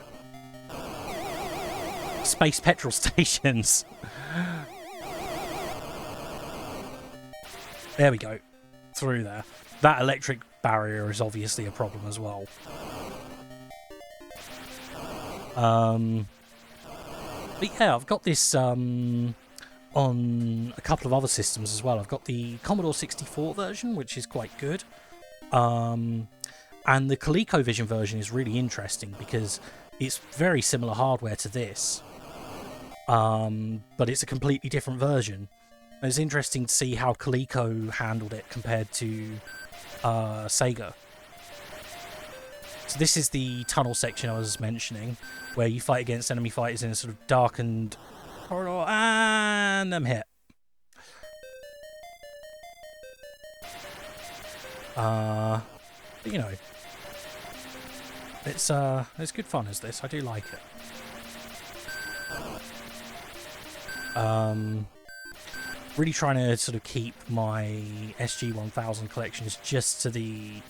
Space petrol stations. There we go. Through there. That electric barrier is obviously a problem as well. But yeah, I've got this on a couple of other systems as well. I've got the Commodore 64 version, which is quite good. And the ColecoVision version is really interesting because it's very similar hardware to this. But it's a completely different version. It's interesting to see how Coleco handled it compared to Sega. So this is the tunnel section I was mentioning, where you fight against enemy fighters in a sort of darkened corridor, and them hit. But, you know, it's good fun as this. I do like it. Really trying to sort of keep my SG-1000 collections just to the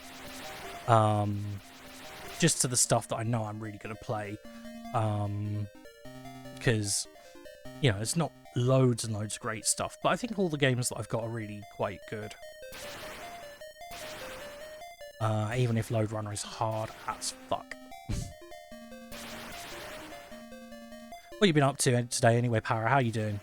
stuff that I know I'm really going to play, because, you know, it's not loads and loads of great stuff, but I think all the games that I've got are really quite good. even if Lode Runner is hard as fuck. What you been up to today anyway, Para? How you doing?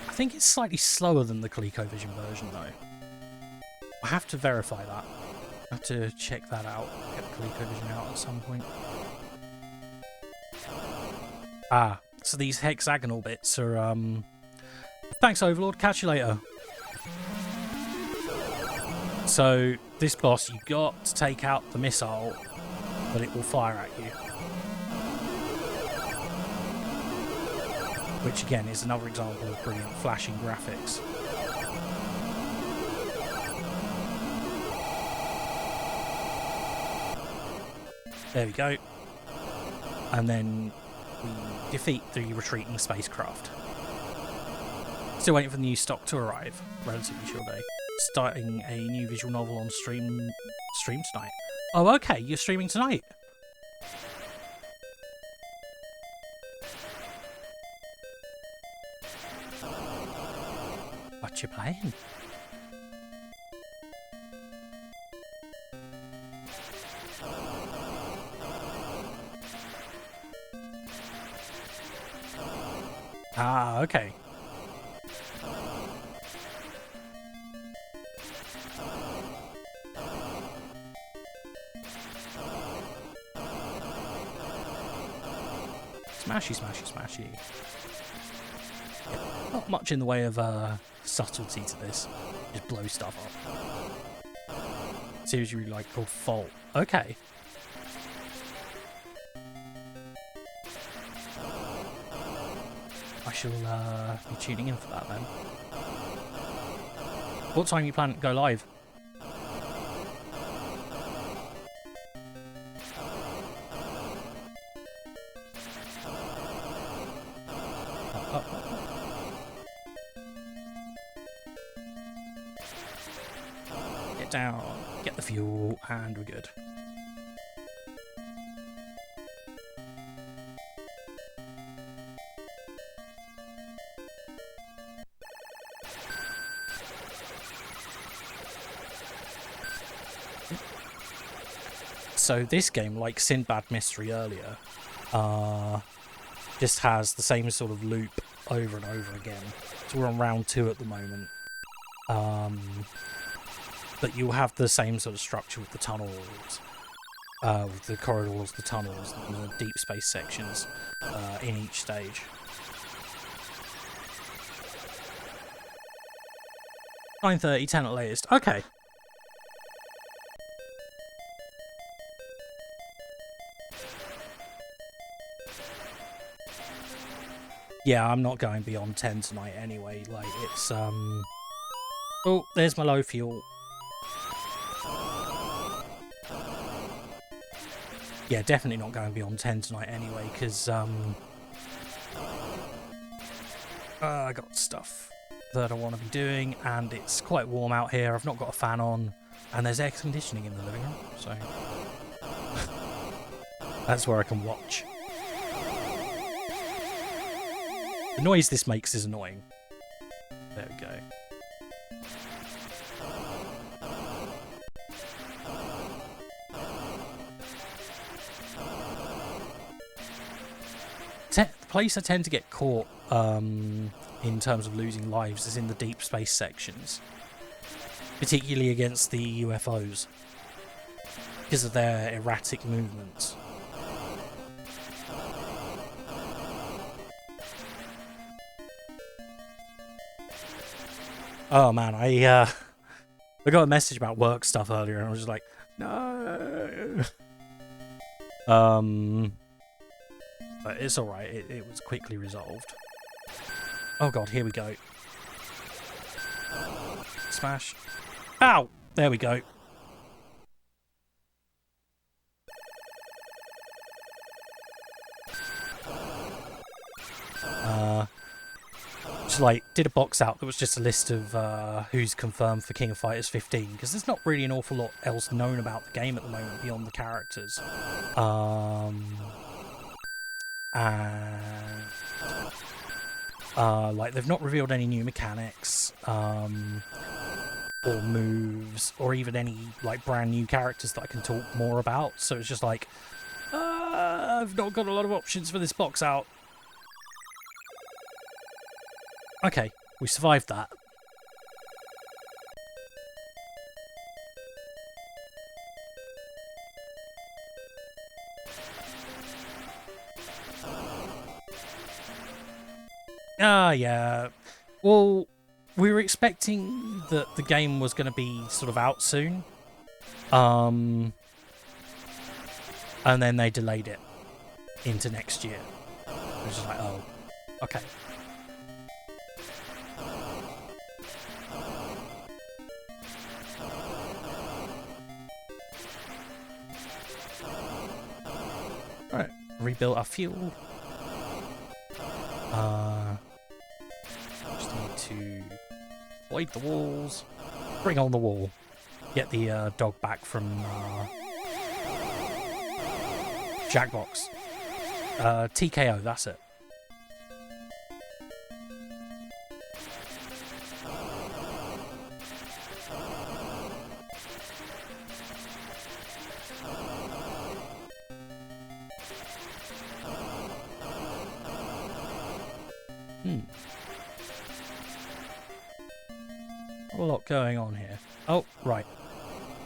I think it's slightly slower than the ColecoVision version, though. I have to verify that. I have to check that out. Get the ColecoVision out at some point. Ah, so these hexagonal bits are, Thanks, Overlord. Catch you later. So, this boss, you've got to take out the missile, but it will fire at you. Which, again, is another example of brilliant flashing graphics. There we go. And then we defeat the retreating spacecraft. Still waiting for the new stock to arrive. Relatively short day. Starting a new visual novel on stream tonight. Oh, okay, you're streaming tonight. What you playing? Ah, okay. Smashy, smashy, smashy. Yeah, not much in the way of subtlety to this. Just blow stuff up. Series you really like called Fault. Okay. I shall be tuning in for that then. What time you plan to go live? Get down, get the fuel, and we're good. So this game, like Sindbad Mystery earlier, just has the same sort of loop over and over again. So we're on round 2 at the moment. But you'll have the same sort of structure with the tunnels, with the corridors, the tunnels, and the deep space sections in each stage. $9:30, 10 at latest. Okay. Yeah, I'm not going beyond 10 tonight anyway. Like, it's, Oh, there's my low fuel. Yeah, definitely not going beyond 10 tonight anyway, because, I got stuff that I want to be doing, and it's quite warm out here. I've not got a fan on, and there's air conditioning in the living room, so that's where I can watch. The noise this makes is annoying. There we go. The place I tend to get caught in terms of losing lives is in the deep space sections, particularly against the UFOs because of their erratic movements. Oh man, I got a message about work stuff earlier and I was just like, no. But it's alright, it was quickly resolved. Oh god, here we go. Smash. Ow! There we go. just like did a box out that was just a list of who's confirmed for King of Fighters 15, because there's not really an awful lot else known about the game at the moment beyond the characters. And like they've not revealed any new mechanics or moves or even any like brand new characters that I can talk more about. So it's just like I've not got a lot of options for this box out. Okay, we survived that. Yeah. Well, we were expecting that the game was going to be sort of out soon. And then they delayed it into next year. It was just like, oh, okay. Alright, rebuild our fuel. Just need to void the walls, bring on the wall, get the dog back from Jackbox. TKO, that's it. A lot going on here. Oh, right.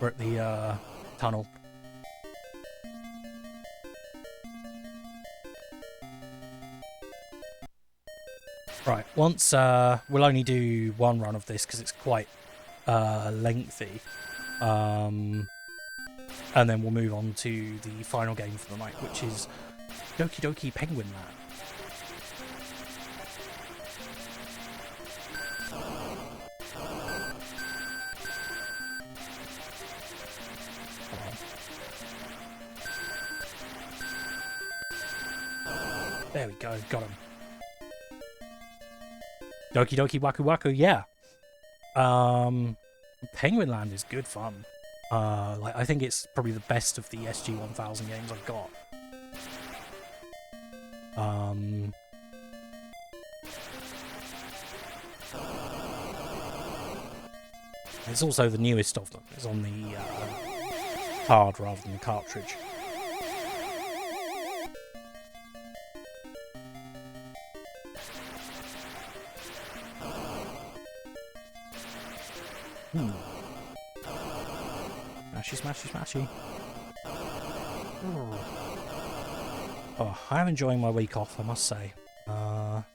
We're at the tunnel. Right, once we'll only do one run of this because it's quite lengthy. And then we'll move on to the final game for the night, which is Doki Doki Penguin Land. There we go, got him. Doki Doki Waku Waku, yeah. Penguin Land is good fun. Like I think it's probably the best of the SG-1000 games I've got. It's also the newest of them. It's on the card rather than the cartridge. Smashy, smashy. Oh, I am enjoying my week off, I must say. A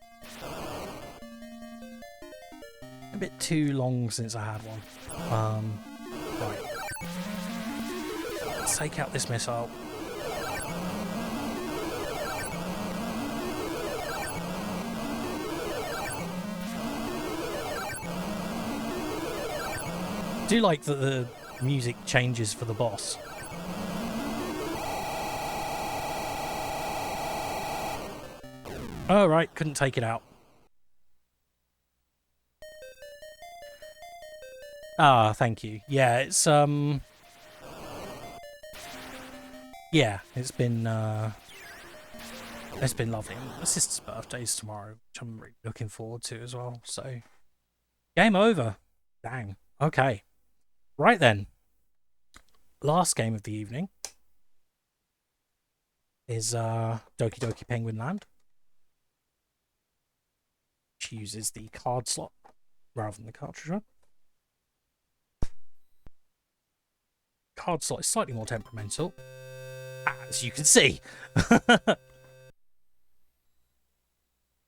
bit too long since I had one. Right. Let's take out this missile. I do like that the music changes for the boss. Oh, right, couldn't take it out. Ah, thank you. Yeah, it's yeah, it's been lovely. My sister's birthday's tomorrow, which I'm really looking forward to as well. So, game over. Dang. Okay. Right then, last game of the evening is Doki Doki Penguin Land, which uses the card slot rather than the cartridge run. Card slot is slightly more temperamental, as you can see.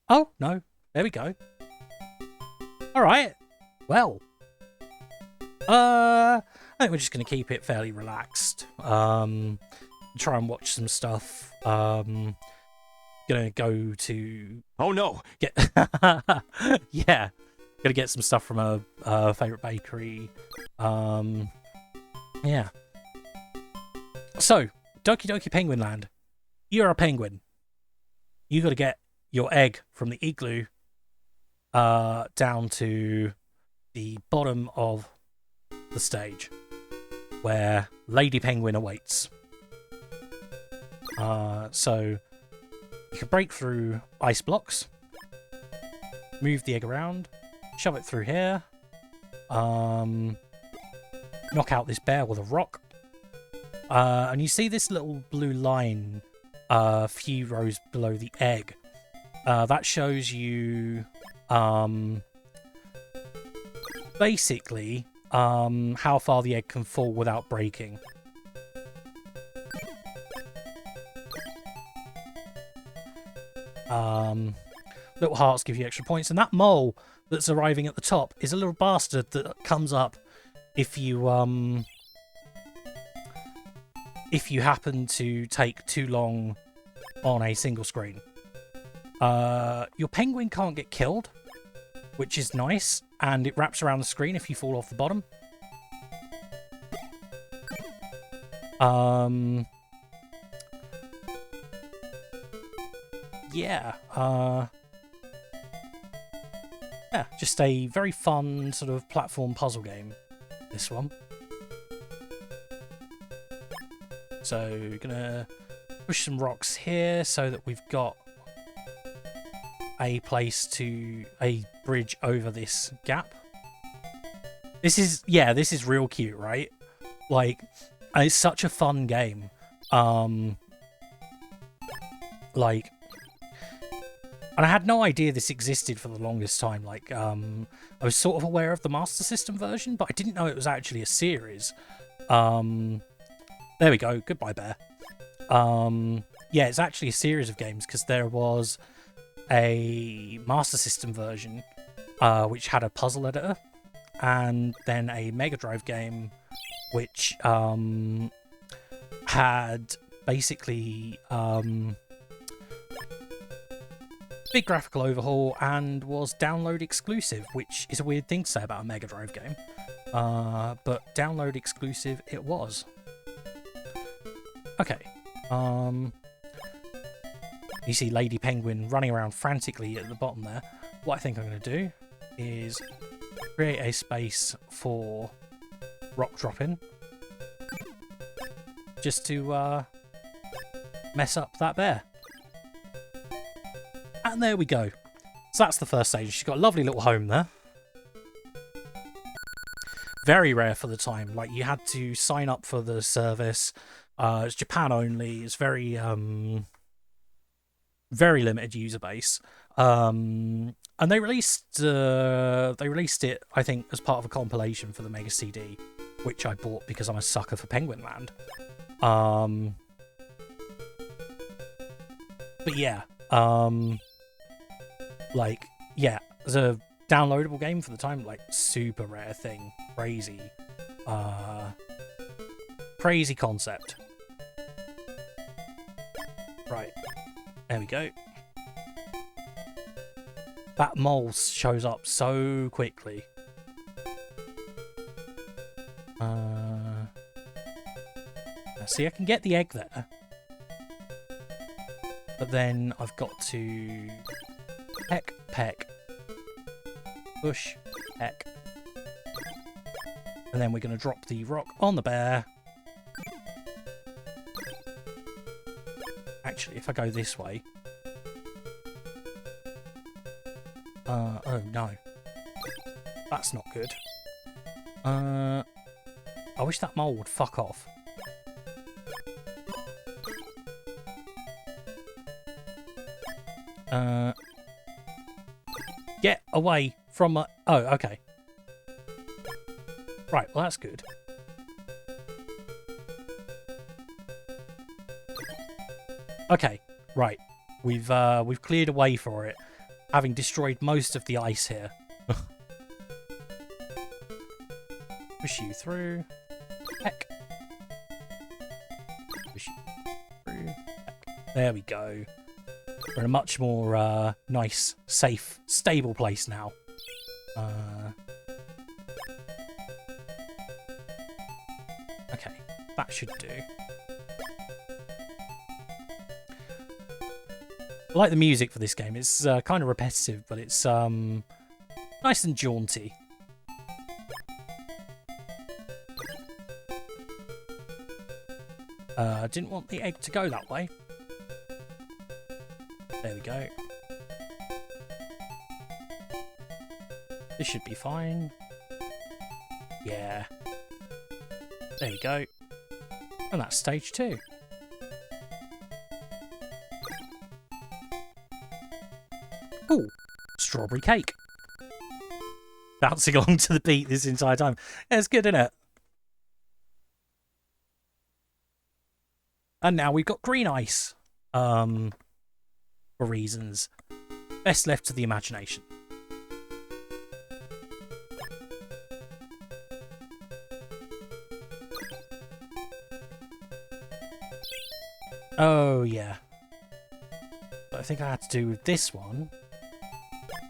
Oh, no, there we go. Alright, well. I think we're just going to keep it fairly relaxed. Try and watch some stuff. Gonna go to... Oh no! Yeah. Gonna get some stuff from a favourite bakery. Yeah. So, Doki Doki Penguin Land. You're a penguin. You gotta get your egg from the igloo down to the bottom of the stage, where Lady Penguin awaits. So you can break through ice blocks, move the egg around, shove it through here, knock out this bear with a rock, and you see this little blue line a few rows below the egg. That shows you basically how far the egg can fall without breaking. Little hearts give you extra points, and that mole that's arriving at the top is a little bastard that comes up if you happen to take too long on a single screen. Your penguin can't get killed, which is nice, and it wraps around the screen if you fall off the bottom. Yeah, just a very fun sort of platform puzzle game, this one. So, gonna push some rocks here so that we've got a bridge over this gap. This is real cute, right? Like, it's such a fun game. Like, and I had no idea this existed for the longest time. Like, I was sort of aware of the Master System version, but I didn't know it was actually a series. There we go. Goodbye, bear. Yeah, it's actually a series of games, because there was a Master System version, which had a puzzle editor, and then a Mega Drive game, which had basically big graphical overhaul and was download exclusive, which is a weird thing to say about a Mega Drive game. But download exclusive it was. Okay. You see Lady Penguin running around frantically at the bottom there. What I think I'm going to do is create a space for rock dropping, just to mess up that bear. And there we go. So that's the first stage. She's got a lovely little home there. Very rare for the time. Like, you had to sign up for the service. It's Japan only. It's very very limited user base. And they released it, I think, as part of a compilation for the Mega CD, which I bought because I'm a sucker for Penguin Land. But yeah, like, yeah, as a downloadable game for the time, like, super rare thing. Crazy. Crazy concept. Right. There we go. That mole shows up so quickly. See, I can get the egg there. But then I've got to peck, peck, push, peck. And then we're going to drop the rock on the bear. Actually, if I go this way... oh no. That's not good. I wish that mole would fuck off. Get away from my... Oh, okay. Right, well that's good. Okay, right. We've cleared a way for it, having destroyed most of the ice here. Push you through. Heck. Push you through. Heck. There we go. We're in a much more nice, safe, stable place now. Okay, that should do. I like the music for this game. It's kind of repetitive, but it's Nice and jaunty. Didn't want the egg to go that way. There we go. This should be fine. Yeah. There we go. And that's stage 2. Ooh, strawberry cake. Bouncing along to the beat this entire time. It's good, isn't it? And now we've got green ice. For reasons best left to the imagination. Oh, yeah. What I think I had to do with this one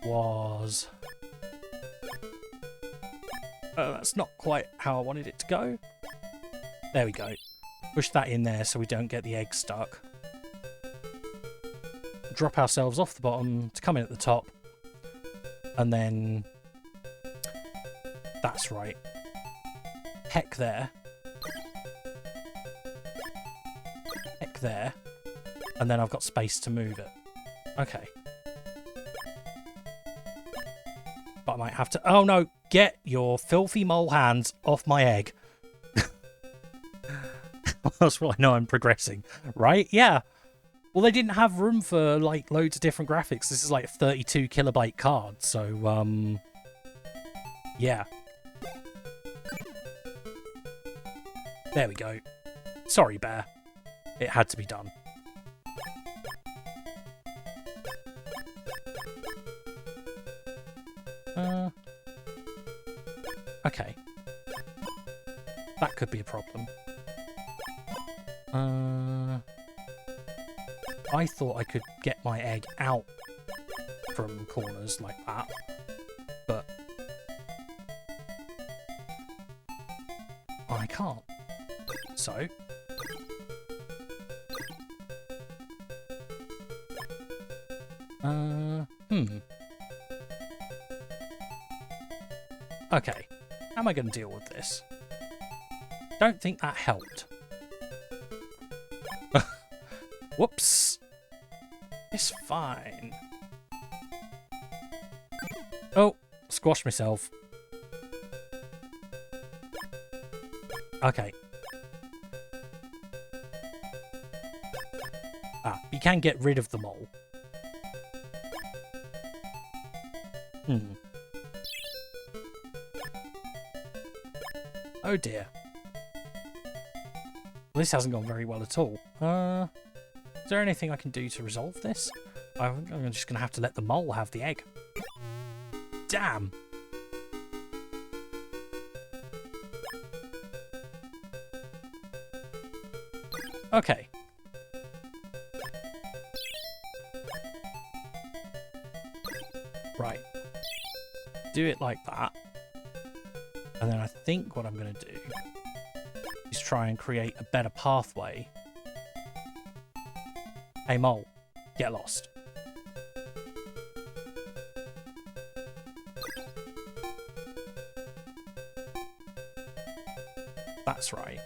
was... that's not quite how I wanted it to go. There we go. Push that in there so we don't get the egg stuck. Drop ourselves off the bottom to come in at the top. And then... That's right. Heck there. Heck there. And then I've got space to move it. Okay. But I might have to... Oh no! Get your filthy mole hands off my egg. That's why I know I'm progressing. Right? Yeah. Well, they didn't have room for, like, loads of different graphics. This is, like, a 32 kilobyte card, so, yeah. There we go. Sorry, Bear. It had to be done. Okay. That could be a problem. I thought I could get my egg out from corners like that, but I can't. So... Okay, how am I going to deal with this? Don't think that helped. Whoops. It's fine. Oh, squashed myself. Okay. Ah, you can get rid of the mole. Oh dear. Well, this hasn't gone very well at all. Is there anything I can do to resolve this? I'm just going to have to let the mole have the egg. Damn! Okay. Right. Do it like that. And then I think what I'm going to do is try and create a better pathway. Hey, mole, get lost. That's right.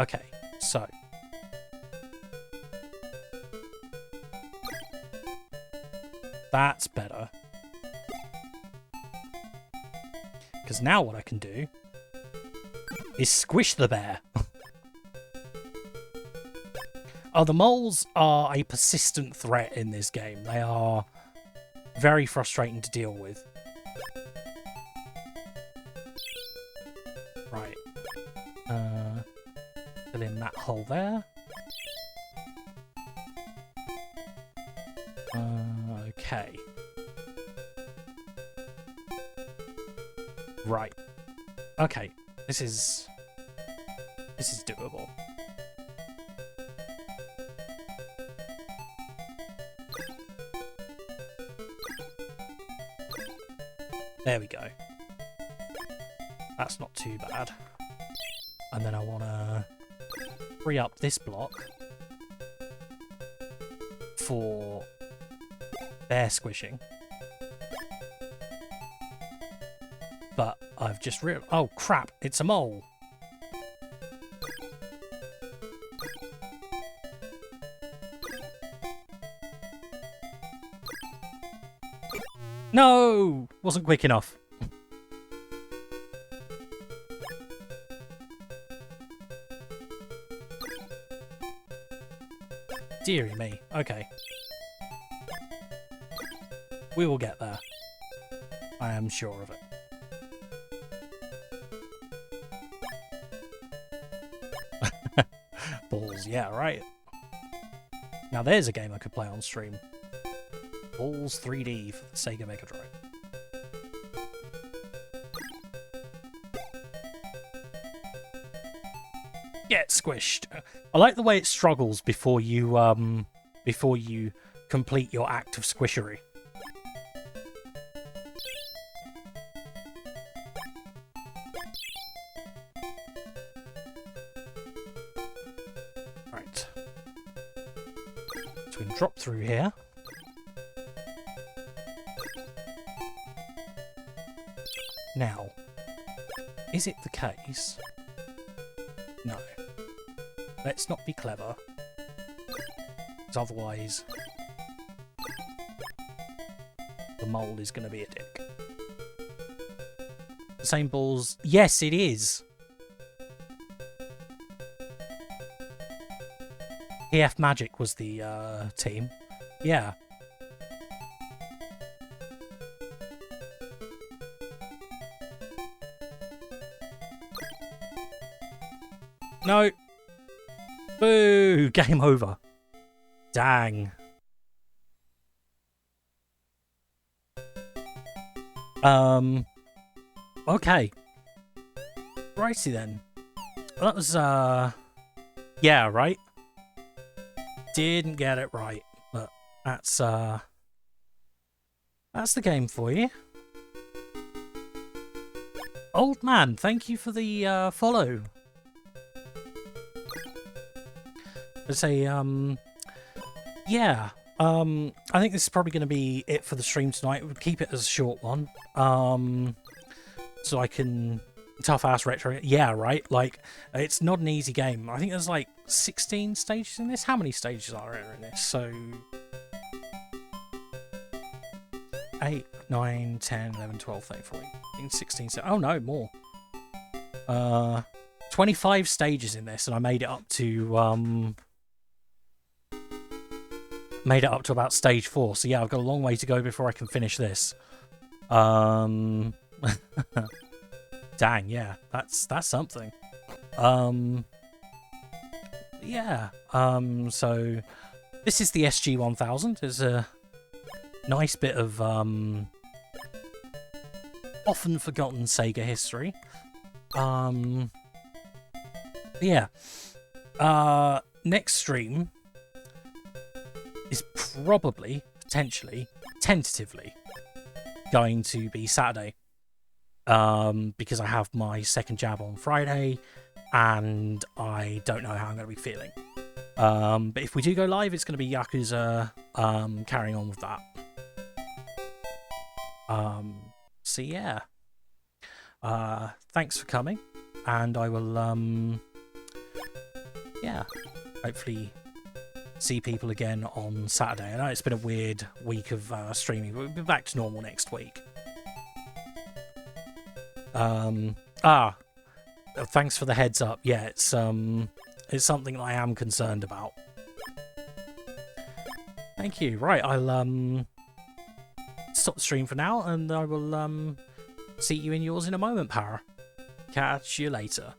Okay, so. That's better. Because now what I can do is squish the bear. Oh, the moles are a persistent threat in this game. They are very frustrating to deal with. Right. Fill in that hole there. Okay. Right. Okay. This is doable. There we go. That's not too bad. And then I want to free up this block for bear squishing. But I've just realized... Oh, crap. It's a mole. No! Wasn't quick enough. Deary me. Okay. We will get there. I am sure of it. Balls, yeah, right. Now there's a game I could play on stream. Balls 3D for the Sega Mega Drive. Get squished. I like the way it struggles before you complete your act of squishery. Right. So we can drop through here. Now, is it the case? No. Let's not be clever. Because otherwise, the mole is going to be a dick. The same balls. Yes, it is. PF Magic was the team. Yeah. No. Boo! Game over. Dang. Okay. Righty then. Well, that was, yeah, right? Didn't get it right, but that's the game for you. Old man, thank you for the, follow. I'd say, yeah, I think this is probably going to be it for the stream tonight. We'll keep it as a short one, so I can tough-ass retro. Yeah, right, like, it's not an easy game. I think there's, like, 16 stages in this. How many stages are there in this? So, 8, 9, 10, 11, 12, 13, 14, 16, oh no, more. 25 stages in this, and I made it up to, about stage 4, so yeah, I've got a long way to go before I can finish this. Dang, yeah, that's something. Yeah, so this is the SG-1000. It's a nice bit of often forgotten Sega history. Yeah. Next stream is probably, potentially, tentatively going to be Saturday. Because I have my second jab on Friday and I don't know how I'm going to be feeling. But if we do go live, it's going to be Yakuza carrying on with that. So yeah. Thanks for coming, and I will yeah, hopefully see people again on Saturday. I know it's been a weird week of streaming, but we'll be back to normal next week. Thanks for the heads up. Yeah, it's something that I am concerned about. Thank you. Right, I'll stop the stream for now, and I will see you in yours in a moment, Para. Catch you later.